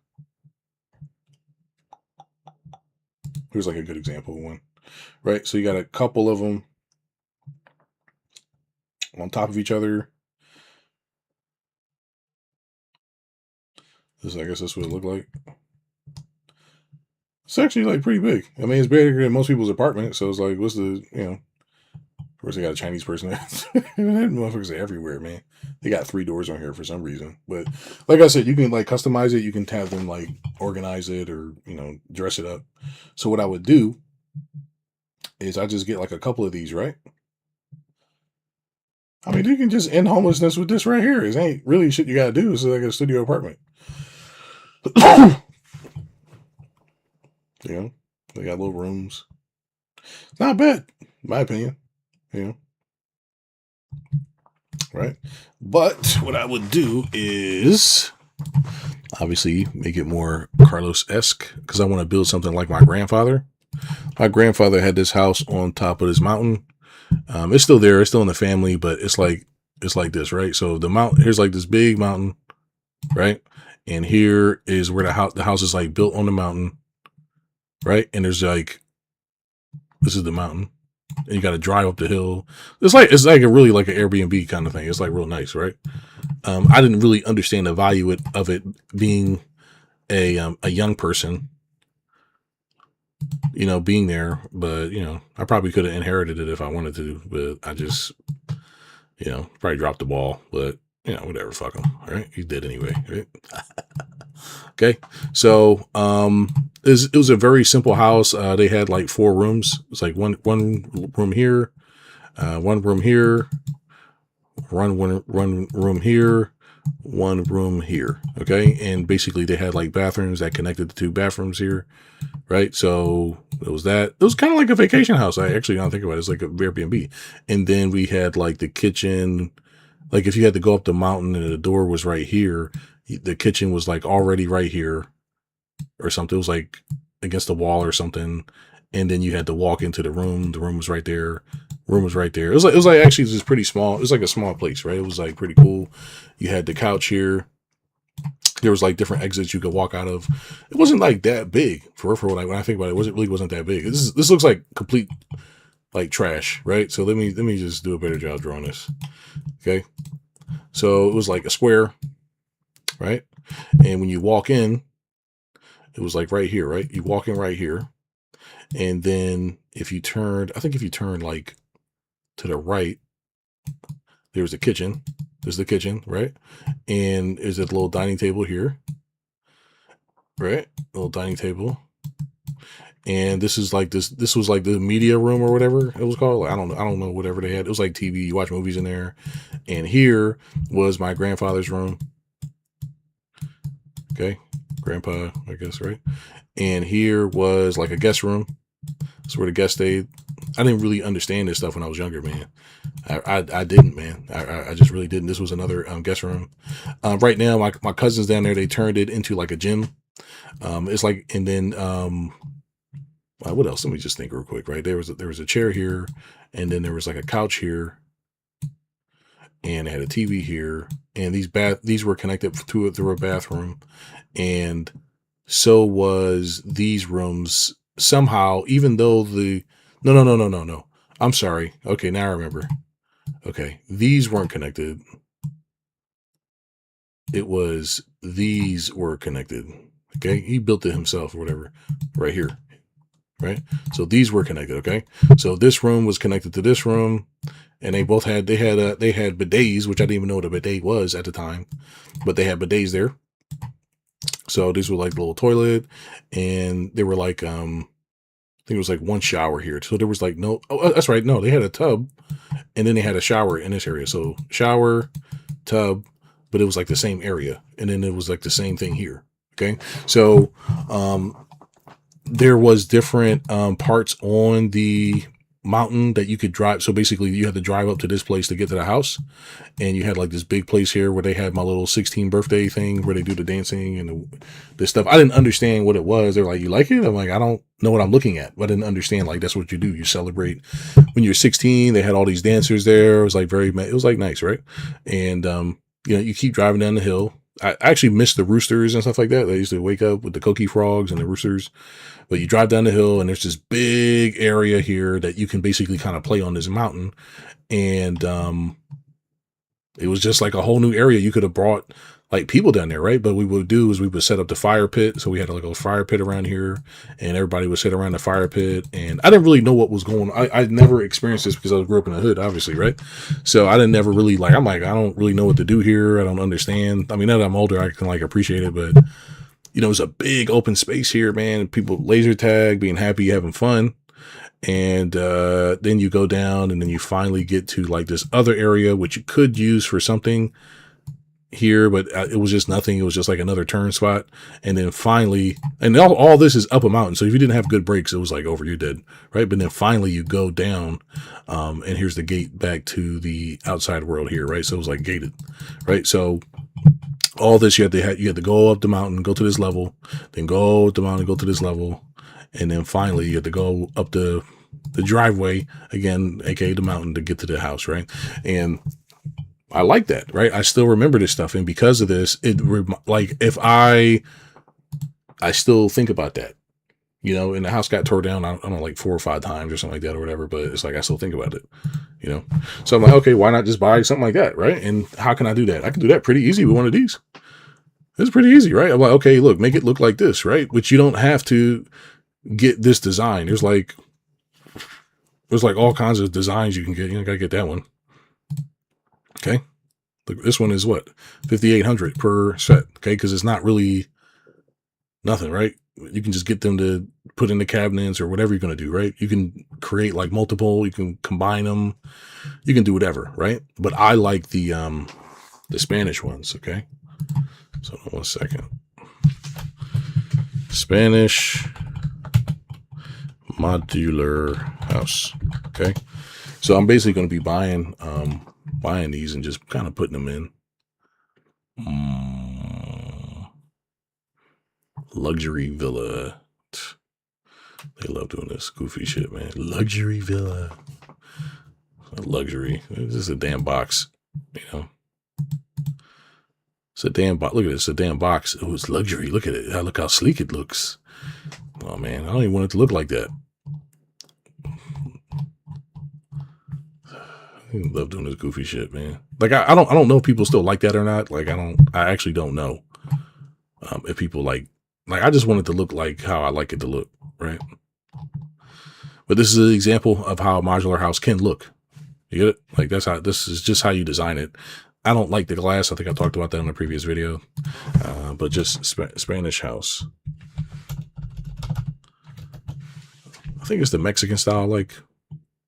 Here's like a good example of one, right? So you got a couple of them on top of each other. I guess that's what it looked like. It's actually like pretty big. I mean, it's bigger than most people's apartment. So it's like, what's the, of course they got a Chinese person. Motherfuckers are everywhere, man. They got 3 doors on here for some reason. But like I said, you can like customize it. You can have them like organize it or, dress it up. So what I would do is I just get like a couple of these, right? I mean, you can just end homelessness with this right here. It ain't really shit you got to do. It's like a studio apartment. They got little rooms. It's not bad, in my opinion. Right? But what I would do is obviously make it more Carlos-esque because I want to build something like my grandfather. My grandfather had this house on top of this mountain. It's still there. It's still in the family, but it's like this, right? So the mountain, here's like this big mountain, right? And here is where the house is like built on the mountain, right? And there's like, this is the mountain. And you got to drive up the hill. It's like a really like an Airbnb kind of thing. It's like real nice, right? I didn't really understand the value of it being a young person, being there. But I probably could have inherited it if I wanted to. But I just, probably dropped the ball. But whatever, fuck him. All right, he's dead anyway, right? Okay, so it was a very simple house. They had like 4 rooms. It's like one room here, one room here, one room here, one room here. Okay, and basically they had like bathrooms that connected the 2 bathrooms here, right? So it was that. It was kind of like a vacation house. I actually don't think about it. It's like a Airbnb. And then we had like the kitchen. Like if you had to go up the mountain and the door was right here, the kitchen was like already right here or something. It was like against the wall or something. And then you had to walk into the room. The room was right there. Room was right there. It was like actually just pretty small. It was like a small place, right? It was like pretty cool. You had the couch here. There was like different exits you could walk out of. It wasn't like that big for like when I think about it, really wasn't that big. This looks like complete like trash, right? So let me just do a better job drawing this. Okay. So it was like a square, right? And when you walk in, it was like right here, right? You walk in right here. And then if you turned like to the right, there's the kitchen. There's the kitchen, right? And there's a little dining table here, right? Little dining table. And this was like the media room or whatever it was called. I don't know, whatever they had. It was like TV, you watch movies in there. And here was my grandfather's room. Okay. Grandpa, I guess, right? And here was like a guest room. That's where the guests stayed. I didn't really understand this stuff when I was younger, man. I didn't, man. I just really didn't. This was another guest room. Right now, my cousins down there, they turned it into like a gym. It's like, and then what else? Let me just think real quick, right? There was a chair here, and then there was like a couch here, and it had a TV here, and these were connected through a bathroom, and so was these rooms somehow, even though no. I'm sorry. Okay, now I remember. Okay, these weren't connected. It was these were connected. Okay, he built it himself or whatever, right here. Right, so these were connected. Okay, so this room was connected to this room, and they had bidets, which I didn't even know what a bidet was at the time, but they had bidets there. So these were like the little toilet, and they were like I think it was like one shower here. So there was like no, oh, that's right, no, they had a tub, and then they had a shower in this area. So shower, tub, but it was like the same area, and then it was like the same thing here. Okay, so there was different parts on the mountain that you could drive. So basically you had to drive up to this place to get to the house, and you had like this big place here where they had my little 16 birthday thing where they do the dancing and this stuff. I didn't understand what it was. They're like, you like it? I'm like, I don't know what I'm looking at, but I didn't understand, like, that's what you do. You celebrate when you're 16. They had all these dancers there. It was like it was like nice, right? And you keep driving down the hill. I actually missed the roosters and stuff like that. They used to wake up with the coqui frogs and the roosters. But you drive down the hill, and there's this big area here that you can basically kind of play on this mountain. And it was just like a whole new area. You could have brought like people down there, right? But what we would do is we would set up the fire pit. So we had like a fire pit around here, and everybody would sit around the fire pit. And I didn't really know what was going on. I never experienced this because I grew up in the hood, obviously, right? So I didn't never really I don't really know what to do here. I don't understand. I mean, now that I'm older, I can like appreciate it, but it's a big open space here, man. People laser tag, being happy, having fun. And then you go down, and then you finally get to like this other area, which you could use for something here, but it was just nothing. It was just like another turn spot. And then finally, and all this is up a mountain. So if you didn't have good brakes, it was like over, you're dead, right? But then finally you go down, and here's the gate back to the outside world here, right? So it was like gated, right? So all this you had to go up the mountain, go to this level, then go up the mountain, go to this level, and then finally you had to go up the driveway again, aka the mountain, to get to the house, right? And I like that, right? I still remember this stuff, and because of this, if I still think about that, and the house got tore down, I don't know, like 4 or 5 times or something like that or whatever, but it's like I still think about it, So I'm like, okay, why not just buy something like that, right? And how can I do that? I can do that pretty easy with one of these. It's pretty easy, right? I'm like, okay, look, make it look like this, right? Which you don't have to get this design. There's like all kinds of designs you can get. You gotta get that one. Okay. Look, this one is what? $5,800 per set. Okay. Cause it's not really nothing, right? You can just get them to put in the cabinets or whatever you're going to do, right? You can create like multiple, you can combine them, you can do whatever, right? But I like the Spanish ones. Okay. So 1 second. Spanish modular house. Okay. So I'm basically going to be buying these and just kind of putting them in. Luxury villa. They love doing this goofy shit, man. Luxury villa. Luxury. It's just a damn box, It's a damn box. Look at it. It's a damn box. Oh, it's luxury. Look at it. Look how sleek it looks. Oh, man. I don't even want it to look like that. I love doing this goofy shit, man. Like, I don't know if people still like that or not. Like, I actually don't know if people like, I just want it to look like how I like it to look, right? But this is an example of how a modular house can look. You get it? Like, this is just how you design it. I don't like the glass. I think I talked about that in a previous video. But just Spanish house. I think it's the Mexican style, like,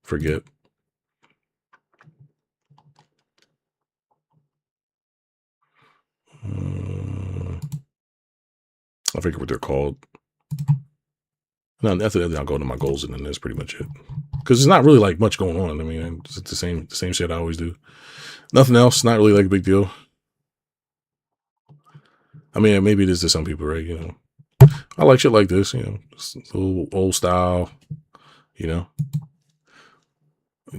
forget. I forget what they're called. No, after that, I'll go into my goals, and then that's pretty much it. Because it's not really like much going on. I mean, it's the same shit I always do. Nothing else. Not really like a big deal. I mean, maybe it is to some people, right? I like shit like this, you know, just a little old style, you know.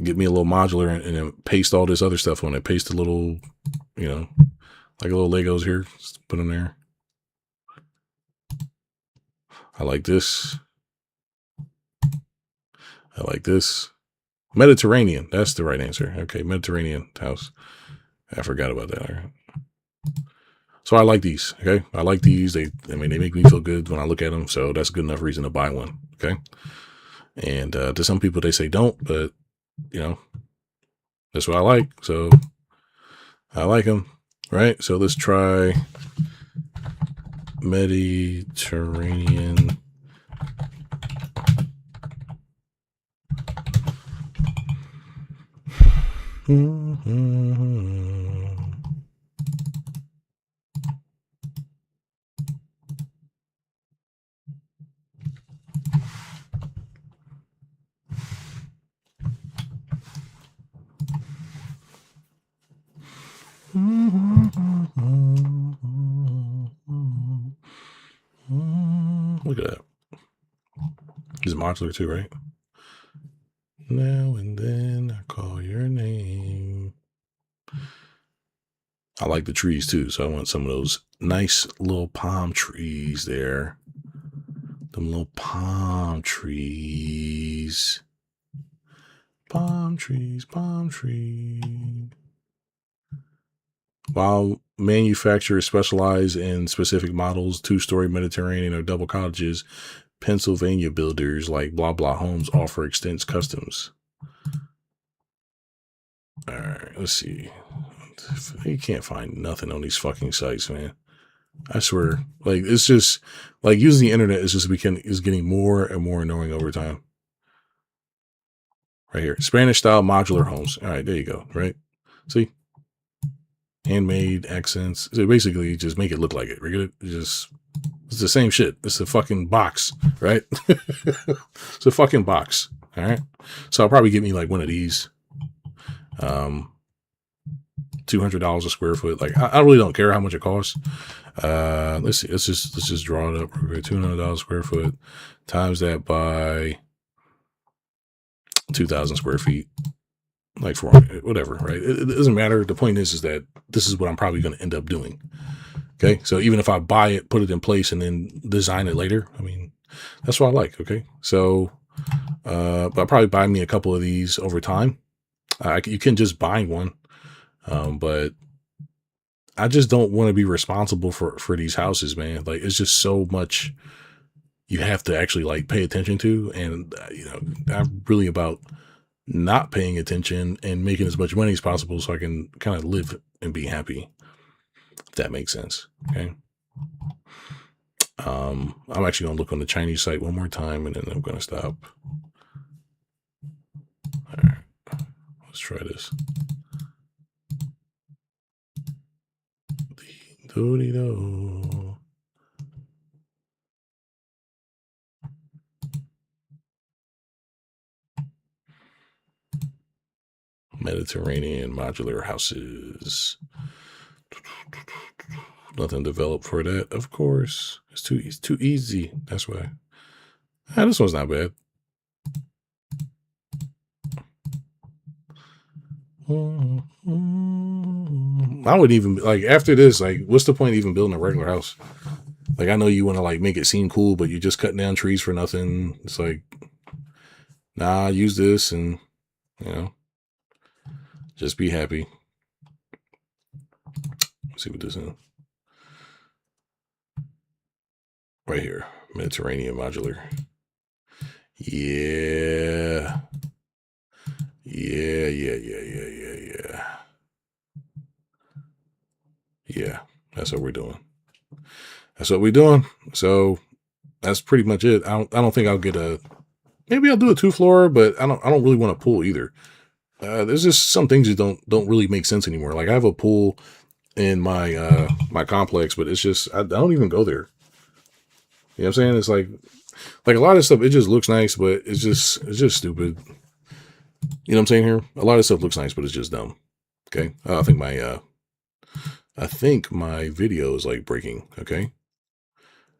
Get me a little modular and then paste all this other stuff on it. Paste a little, you know, like a little Legos here. Just put them there. I like this. I like this. Mediterranean. That's the right answer. Okay, Mediterranean house. I forgot about that. All right. So I like these. Okay, I like these. They make me feel good when I look at them. So that's a good enough reason to buy one. Okay. And to some people they say don't, but you know that's what I like. So I like them. Right. So let's try Mediterranean. Look at that. He's modular too, right? Now and then I call your name. I like the trees too, so I want some of those nice little palm trees there. Them little palm trees. Palm trees, palm trees. While manufacturers specialize in specific models, two-story Mediterranean or double cottages, Pennsylvania builders like Blah Blah Homes offer extensive customs. All right, let's see. You can't find nothing on these fucking sites, man. I swear. Like, it's just, like, using the internet is getting more and more annoying over time. Right here. Spanish-style modular homes. All right, there you go, right? See? Handmade accents. So basically, just make it look like it. It's the same shit. It's a fucking box, right? It's a fucking box. All right. So I'll probably get me like one of these. $200 a square foot. Like I really don't care how much it costs. Let's see. Let's just draw it up. $200 square foot times that by 2,000 square feet. Like for whatever, right? It doesn't matter. The point is that this is what I'm probably going to end up doing. Okay. So even if I buy it, put it in place and then design it later, I mean, that's what I like. Okay. So, but I'll probably buy me a couple of these over time. You can just buy one. But I just don't want to be responsible for these houses, man. Like it's just so much you have to actually like pay attention to. And, you know, I'm really about not paying attention and making as much money as possible so I can kind of live and be happy. If that makes sense. Okay. I'm actually going to look on the Chinese site one more time and then I'm going to stop. All right. Let's try this. Do-de-do. Mediterranean modular houses. Nothing developed for that, of course. It's too easy. That's why. This one's not bad. I wouldn't even like after this. Like, what's the point of even building a regular house? Like, I know you want to like make it seem cool, but you're just cutting down trees for nothing. It's like, nah, use this and you know, just be happy. Let's see what this is. Right here, Mediterranean modular. Yeah. Yeah, that's what we're doing. That's what we're doing. So that's pretty much it. I don't think I'll get maybe I'll do a 2-floor, but I don't really want a pool either. There's just some things that don't really make sense anymore. Like I have a pool in my my complex, but it's just I don't even go there. You know what I'm saying? It's like a lot of stuff, it just looks nice, but it's just stupid. You know what I'm saying here? A lot of stuff looks nice, but it's just dumb. Okay. I think my video is like breaking. Okay.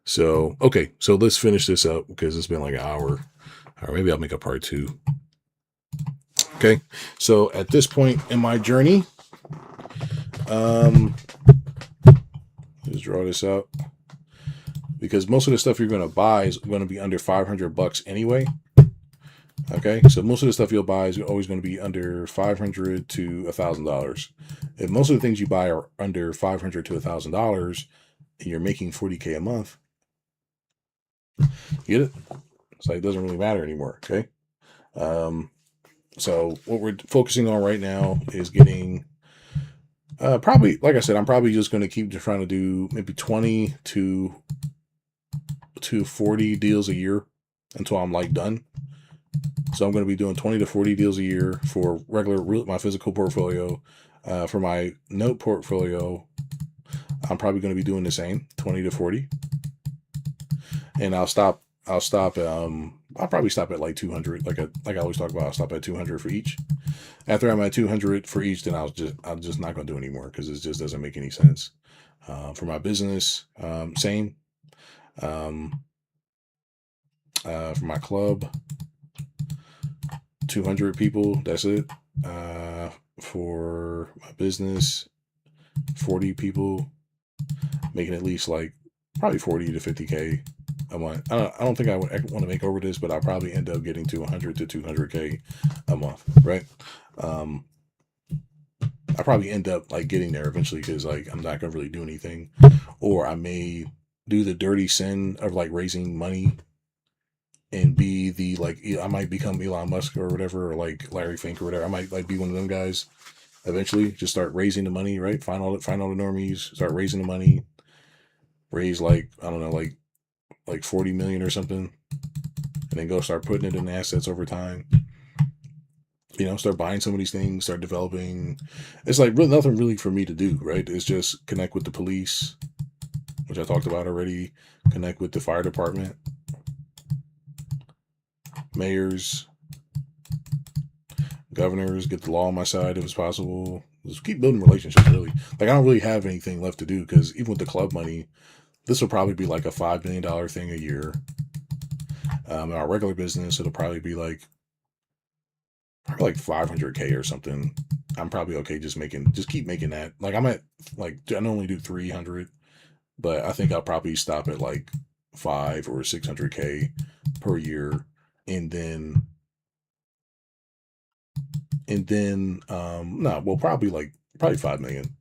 So, okay, so let's finish this up because it's been like an hour. Or maybe I'll make a part two. Okay. So at this point in my journey, um, let's draw this out because most of the stuff you're going to buy is going to be under $500 anyway. Okay. So most of the stuff you'll buy is always going to be under $500 to $1,000. If most of the things you buy are under $500 to $1,000 and you're making $40K a month, get it? So it doesn't really matter anymore. Okay. Um, so what we're focusing on right now is getting probably, like I said, I'm probably just going to keep trying to do maybe 20 to 40 deals a year until I'm like done. So I'm going to be doing 20 to 40 deals a year for my physical portfolio. For my note portfolio, I'm probably going to be doing the same, 20 to 40. And I'll probably stop at like 200. Like I always talk about, I'll stop at 200 for each. After I'm at 200 for each, then I'm just not going to do anymore because it just doesn't make any sense. For my business, same. Um, for my club, 200 people. That's it. For my business, 40 people, making at least like probably 40 to 50K a month. I don't think I would want to make over this, but I'll probably end up getting to 100 to 200K a month, right? I probably end up like getting there eventually because like I'm not gonna really do anything, or I may do the dirty sin of like raising money and be the like I might become Elon Musk or whatever, or like Larry Fink or whatever. I might like be one of them guys eventually. Just start raising the money, right? Find all the normies, start raising the money, raise like I don't know, like 40 million or something, and then go start putting it in assets over time. Start buying some of these things, start developing. It's like really nothing really for me to do, right? It's just connect with the police, which I talked about already. Connect with the fire department, mayors, governors, get the law on my side if it's possible. Just keep building relationships, really. Like, I don't really have anything left to do because even with the club money, this will probably be like a $5 million thing a year. In our regular business, it'll probably be probably like 500K or something. I'm probably okay just keep making that. Like, I'm at, like, I normally do 300, but I think I'll probably stop at like 5 or 600K per year. And then no, well, probably 5 million.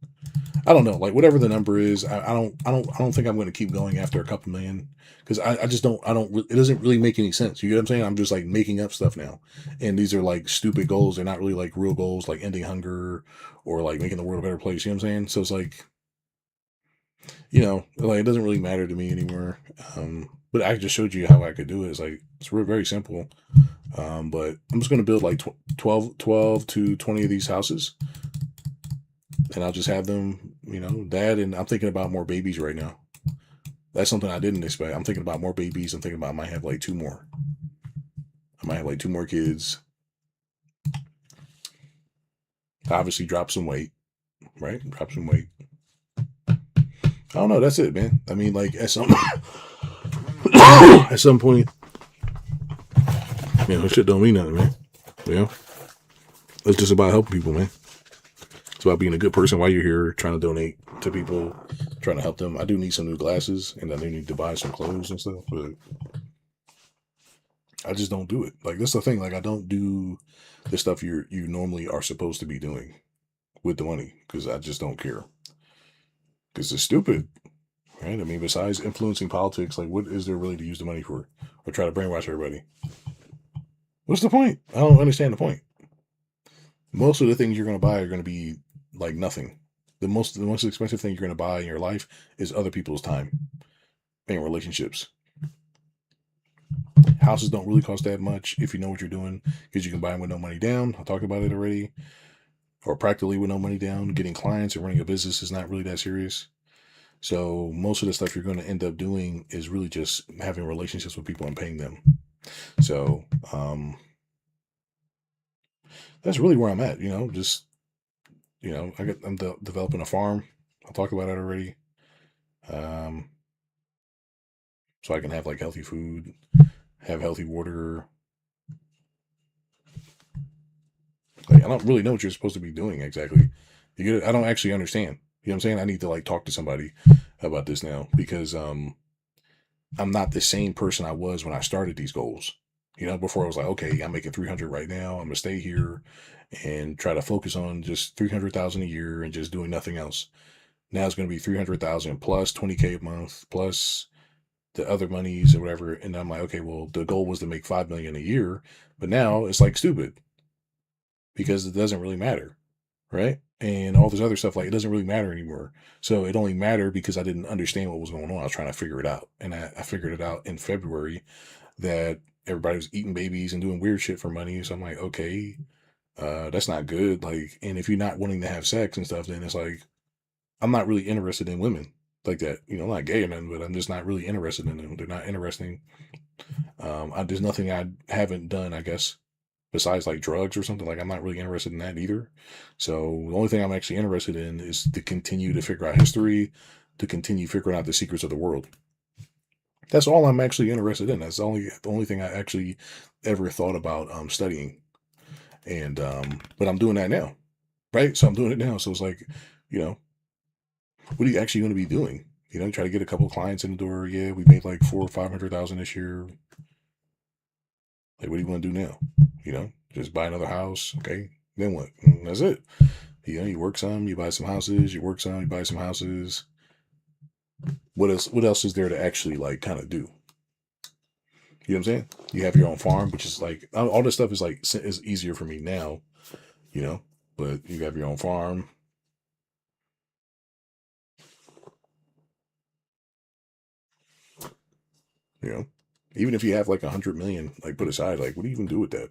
I don't know, like whatever the number is. I don't think I'm going to keep going after a couple million because I just don't. It doesn't really make any sense. You get what I'm saying? I'm just like making up stuff now, and these are like stupid goals. They're not really like real goals, like ending hunger or like making the world a better place. You know what I'm saying? So it's like, like it doesn't really matter to me anymore. But I just showed you how I could do it. It's very simple. But I'm just going to build like 12 to 20 of these houses, and I'll just have them, dad. And I'm thinking about more babies right now. That's something I didn't expect. I'm thinking about more babies. I'm thinking about I might have like two more. I might have like two more kids. Obviously, drop some weight, right? Drop some weight. I don't know. That's it, man. I mean, like at some at some point, shit don't mean nothing, man. You know, it's just about helping people, man. It's about being a good person while you're here, trying to donate to people, trying to help them. I do need some new glasses, and I do need to buy some clothes and stuff, but I just don't do it. Like that's the thing. Like I don't do the stuff you normally are supposed to be doing with the money because I just don't care. Because it's stupid, right? I mean, besides influencing politics, like what is there really to use the money for, or try to brainwash everybody? What's the point? I don't understand the point. Most of the things you're going to buy are going to be like nothing. The most expensive thing you're going to buy in your life is other people's time and relationships. Houses don't really cost that much if you know what you're doing because you can buy them with no money down. I talked about it already. Or practically with no money down. Getting clients and running a business is not really that serious. So most of the stuff you're going to end up doing is really just having relationships with people and paying them. So that's really where I'm at. Just I'm developing a farm. I'll talk about that already. Um, so I can have like healthy food, have healthy water. Like, I don't really know what you're supposed to be doing exactly. You get it? I don't actually understand. You know what I'm saying? I need to like talk to somebody about this now because I'm not the same person I was when I started these goals. You know, before I was like, okay, I'm making 300 right now. I'm gonna stay here and try to focus on just 300,000 a year and just doing nothing else. Now it's gonna be 300,000 plus 20K a month plus the other monies or whatever. And I'm like, okay, well, the goal was to make 5 million a year, but now it's like stupid because it doesn't really matter, right? And all this other stuff, like it doesn't really matter anymore. So it only mattered because I didn't understand what was going on. I was trying to figure it out, and I figured it out in February that everybody was eating babies and doing weird shit for money. So I'm like, okay, that's not good. Like, and if you're not wanting to have sex and stuff, then it's like I'm not really interested in women like that. You know, I'm not gay or nothing, but I'm just not really interested in them. They're not interesting. There's nothing I haven't done, I guess, besides like drugs or something. Like I'm not really interested in that either. So the only thing I'm actually interested in is to continue to figure out history, to continue figuring out the secrets of the world. That's all I'm actually interested in. That's the only thing I actually ever thought about studying. And but I'm doing that now, right? So I'm doing it now. So it's like, you know, what are you actually going to be doing? You know, try to get a couple of clients in the door. Yeah, we made like 400,000 or 500,000 this year. Like, what do you want to do now? You know, just buy another house. Okay, then what? That's it. You know, you work some, you buy some houses. You work some, you buy some houses. What else? What else is there to actually like kind of do? You know what I'm saying? You have your own farm, which is like all this stuff is like is easier for me now. You know, but you have your own farm. You know, even if you have like 100 million like put aside, like what do you even do with that?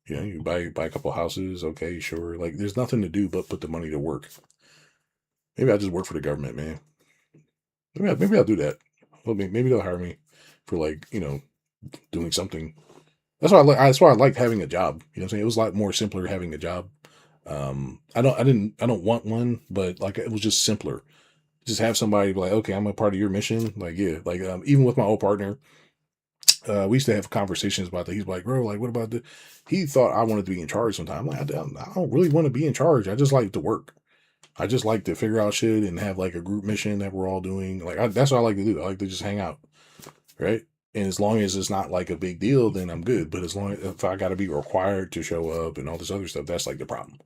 You know, you buy a couple houses. Okay, sure. Like there's nothing to do but put the money to work. Maybe I just work for the government, man. Maybe I'll do that. Well, maybe they'll hire me for like doing something. That's why I like. That's why I liked having a job. You know what I'm saying? It was a lot more simpler having a job. I don't want one, but like it was just simpler. Just have somebody be like, okay, I'm a part of your mission. Like, yeah, like even with my old partner, we used to have conversations about that. He's like, bro, like, what about the? He thought I wanted to be in charge sometime. Like, I don't really want to be in charge. I just like to work. I just like to figure out shit and have like a group mission that we're all doing. Like, that's what I like to do. I like to just hang out, right? And as long as it's not like a big deal, then I'm good. But as long as if I got to be required to show up and all this other stuff, that's like the problem.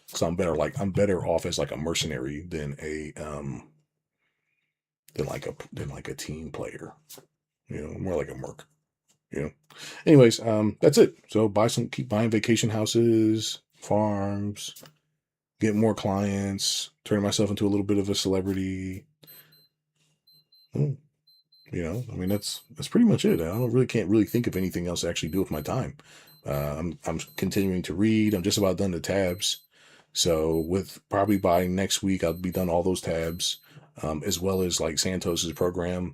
So I'm better off as like a mercenary than like a team player. You know, more like a merc. You know. Anyways, that's it. So keep buying vacation houses, farms, get more clients, turn myself into a little bit of a celebrity. Hmm. You know, I mean that's pretty much it. I don't really can't really think of anything else to actually do with my time. I'm continuing to read. I'm just about done the tabs. So with probably by next week I'll be done all those tabs, as well as like Santos's program.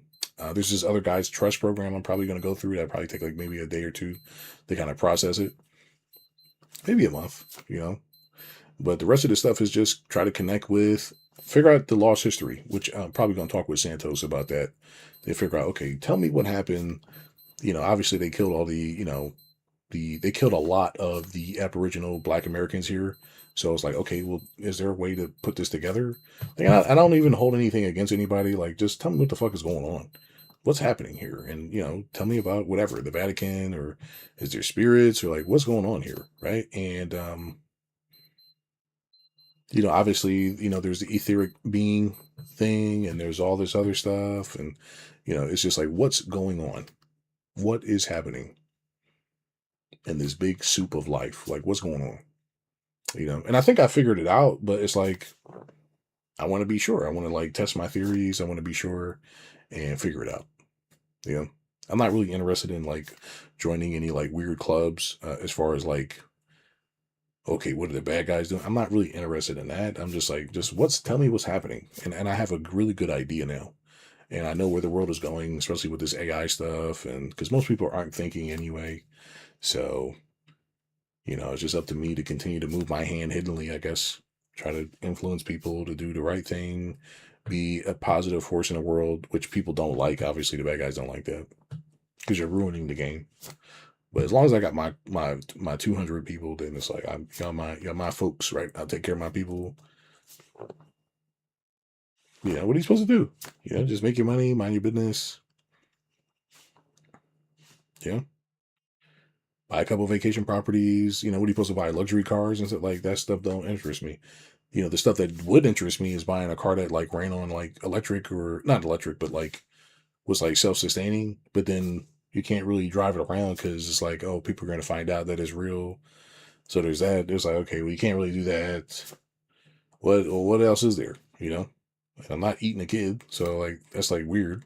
There's this other guy's trust program I'm probably going to go through. That probably take like maybe a day or two to kind of process it, maybe a month. You know, but the rest of the stuff is just try to connect with, figure out the lost history, which I'm probably going to talk with Santos about that. They figure out, okay, tell me what happened. You know, obviously they killed all the, they killed a lot of the Aboriginal Black Americans here. So it's like, okay, well, is there a way to put this together? Like, I don't even hold anything against anybody. Like, just tell me what the fuck is going on. What's happening here? And, tell me about whatever, the Vatican, or is there spirits, or like, what's going on here? Right. And, obviously, there's the etheric being thing and there's all this other stuff. And, it's just like, what's going on? What is happening in this big soup of life? Like, what's going on? And I think I figured it out, but it's like, I want to be sure. I want to like test my theories. I want to be sure and figure it out. You know, I'm not really interested in like joining any like weird clubs as far as like, okay, what are the bad guys doing? I'm not really interested in that. I'm just like, tell me what's happening. And I have a really good idea now. And I know where the world is going, especially with this AI stuff. And because most people aren't thinking anyway. So, it's just up to me to continue to move my hand hiddenly, I guess. Try to influence people to do the right thing, be a positive force in the world, which people don't like. Obviously, the bad guys don't like that because you're ruining the game. But as long as I got my 200 people, then it's like y'all my folks, right? I'll take care of my people. Yeah, what are you supposed to do? Just make your money, mind your business. Yeah, buy a couple vacation properties. What are you supposed to buy? Luxury cars and stuff like that. Stuff don't interest me. The stuff that would interest me is buying a car that like ran on like electric or not electric, but like was like self-sustaining. But then you can't really drive it around because it's like, oh, people are going to find out that it's real. So there's that. There's like, okay, well, you can't really do that. What else is there? Like, I'm not eating a kid, so like that's like weird.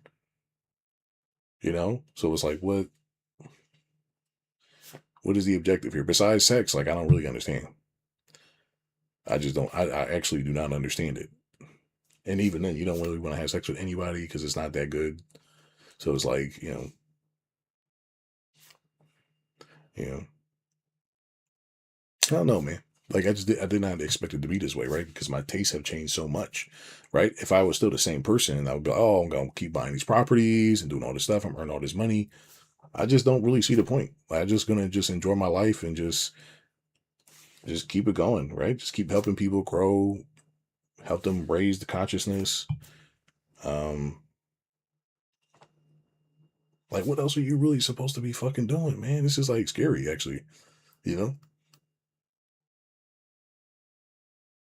So it's like, what is the objective here besides sex? Like, I don't really understand. I just don't. I actually do not understand it. And even then, you don't really want to have sex with anybody because it's not that good. So it's like, you know, I don't know, man. Like I did not expect it to be this way, right? Because my tastes have changed so much, right? If I was still the same person, I would go, oh, I'm gonna keep buying these properties and doing all this stuff. I'm earning all this money. I just don't really see the point. I'm just gonna just enjoy my life and just keep it going, right? Just keep helping people grow, help them raise the consciousness. Um, like what else are you really supposed to be fucking doing, man? This is like scary, actually. You know,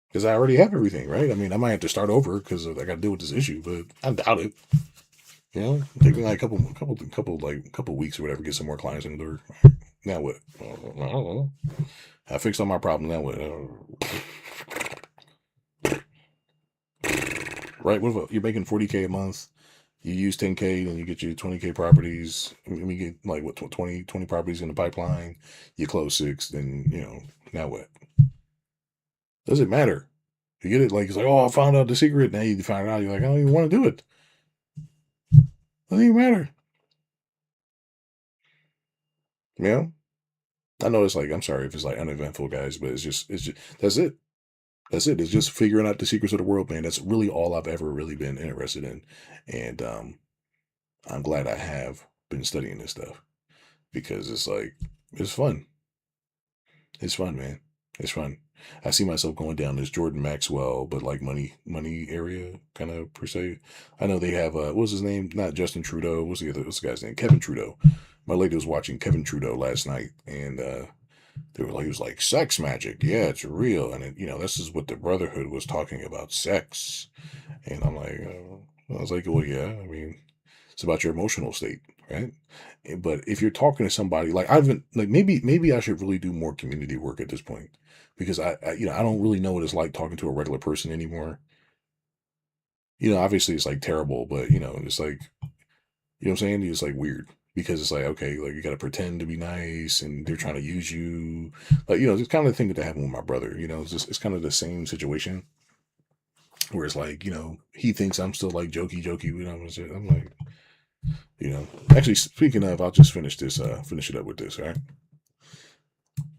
because I already have everything, right? I mean, I might have to start over because I got to deal with this issue, but I doubt it. Take me like a couple weeks or whatever, get some more clients in the door. Now what? I don't know. I fixed all my problems. Now what? Right? What if you're making 40K a month? You use 10K, and you get your 20K properties. We get like what 20 properties in the pipeline. You close 6, then now what? Does it matter? You get it? Like it's like, oh, I found out the secret. Now you find out. You're like, I don't even want to do it. Doesn't even matter. Yeah. I know it's like, I'm sorry if it's like uneventful, guys, but it's just that's it. That's it. It's just figuring out the secrets of the world, man. That's really all I've ever really been interested in, and I'm glad I have been studying this stuff because it's like it's fun. It's fun, man. It's fun. I see myself going down this Jordan Maxwell, but like money area kind of per se. I know they have what's his name? Not Justin Trudeau. What's the guy's name? Kevin Trudeau. My lady was watching Kevin Trudeau last night, and he was like, sex magic. Yeah, it's real. And this is what the Brotherhood was talking about, sex. And I'm like, I was like, well, yeah, I mean, it's about your emotional state, right? But if you're talking to somebody like I've been like maybe I should really do more community work at this point because I don't really know what it's like talking to a regular person anymore. Obviously it's like terrible, but it's like what I'm saying? It's like weird because it's like, okay, like you got to pretend to be nice and they're trying to use you. Like, it's kind of the thing that happened with my brother. It's kind of the same situation where it's like, he thinks I'm still like jokey, jokey. I'm like, actually, speaking of, I'll just finish it up with this. All right.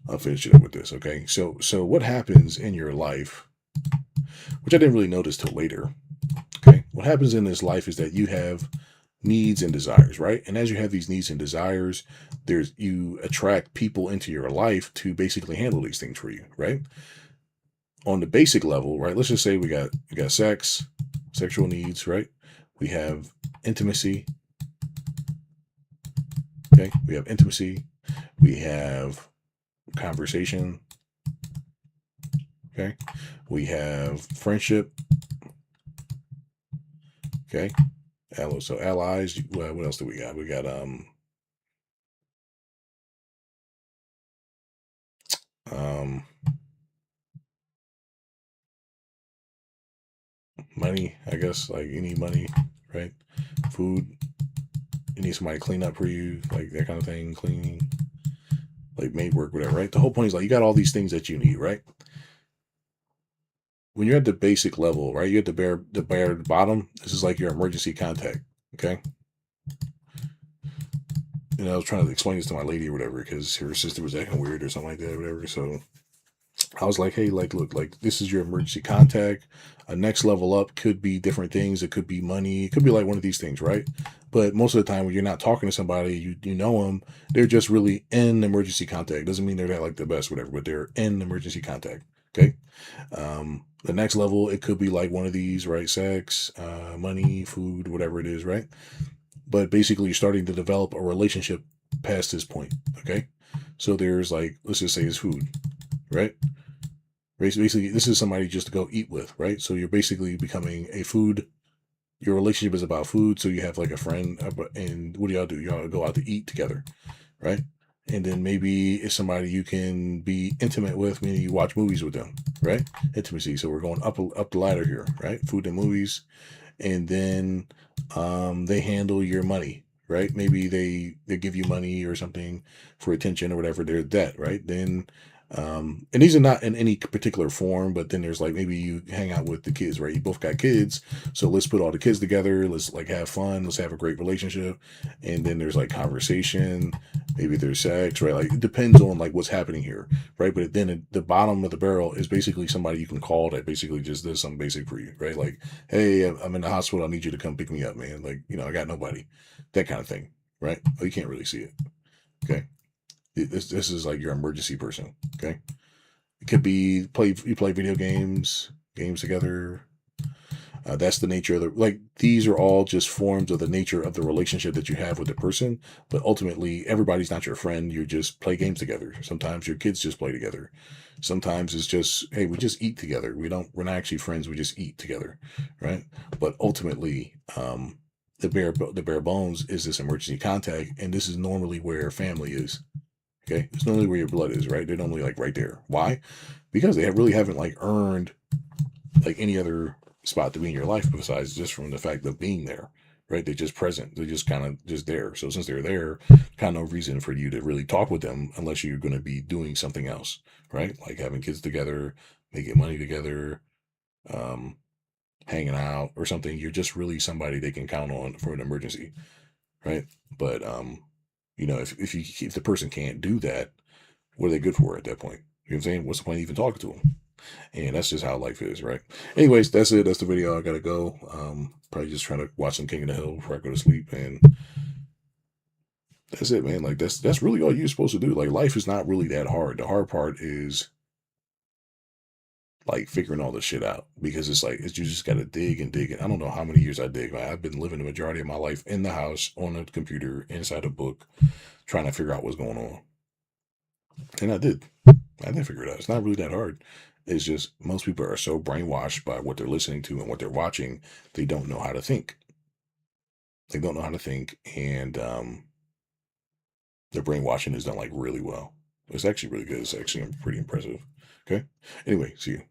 I'll finish it up with this. Okay. So what happens in your life, which I didn't really notice till later. Okay. What happens in this life is that you have needs and desires, right? And as you have these needs and desires, you attract people into your life to basically handle these things for you, right? On the basic level, right? Let's just say we got sex, sexual needs, right? We have intimacy. Okay, we have intimacy. We have conversation. Okay, we have friendship. Okay, so allies. What else do we got? We got um money. I guess like you need money, right? Food. You need somebody to clean up for you, like that kind of thing. Cleaning, like maid work, whatever. Right. The whole point is like you got all these things that you need, right? When you're at the basic level, right? You're at the bare bottom. This is like your emergency contact. Okay. I was trying to explain this to my lady or whatever because her sister was acting weird or something like that, or whatever. So I was like, hey, like, look, like, this is your emergency contact. A next level up could be different things. It could be money. It could be like one of these things, right? But most of the time, when you're not talking to somebody, you know them. They're just really in emergency contact. Doesn't mean they're not like the best, whatever, but they're in emergency contact. Okay. The next level, it could be like one of these, right? Sex, money, food, whatever it is, right? But basically, you're starting to develop a relationship past this point. Okay. So there's like, let's just say it's food, right? Basically, this is somebody just to go eat with, right? So you're basically becoming a food. Your relationship is about food. So you have like a friend, and what do y'all do? Y'all go out to eat together, right? And then maybe it's somebody you can be intimate with, meaning you watch movies with them, right? Intimacy. So we're going up the ladder here, right? Food and movies, and then they handle your money, right? Maybe they give you money or something for attention or whatever. They're that, right? Then and these are not in any particular form, but then there's like maybe you hang out with the kids, right? You both got kids, so let's put all the kids together. Let's like have fun. Let's have a great relationship, and then there's like conversation. Maybe there's sex, right? Like it depends on like what's happening here, right? But then at the bottom of the barrel is basically somebody you can call that basically just does something basic for you, right? Like, hey, I'm in the hospital. I need you to come pick me up, man. Like, I got nobody, that kind of thing, right? Oh, you can't really see it. Okay. This is like your emergency person. Okay. It could be you play games together. That's the nature of the like. These are all just forms of the nature of the relationship that you have with the person. But ultimately, everybody's not your friend. You just play games together. Sometimes your kids just play together. Sometimes it's just, hey, we just eat together. We're not actually friends. We just eat together, right? But ultimately, the bare bones is this emergency contact, and this is normally where family is. Okay, it's normally where your blood is, right? They're normally like right there. Why? Because they really haven't like earned like any other spot to be in your life besides just from the fact of being there, right? They're just present. They're just kind of just there. So since they're there, kind of no reason for you to really talk with them unless you're going to be doing something else, right? Like having kids together, making money together, um, hanging out or something. You're just really somebody they can count on for an emergency, right? But if the person can't do that, what are they good for at that point? You know what I'm saying? What's the point of even talking to them? And that's just how life is, right? Anyways, that's it. That's the video. I gotta go. Probably just trying to watch some King of the Hill before I go to sleep, and that's it, man. Like that's really all you're supposed to do. Like life is not really that hard. The hard part is like figuring all this shit out because it's like you just gotta dig and dig. I don't know how many years I dig. Man, I've been living the majority of my life in the house on a computer inside a book, trying to figure out what's going on, and I did. I did figure it out. It's not really that hard. It's just most people are so brainwashed by what they're listening to and what they're watching, they don't know how to think. They don't know how to think, and their brainwashing is done like really well. It's actually really good. It's actually pretty impressive. Okay. Anyway, see you.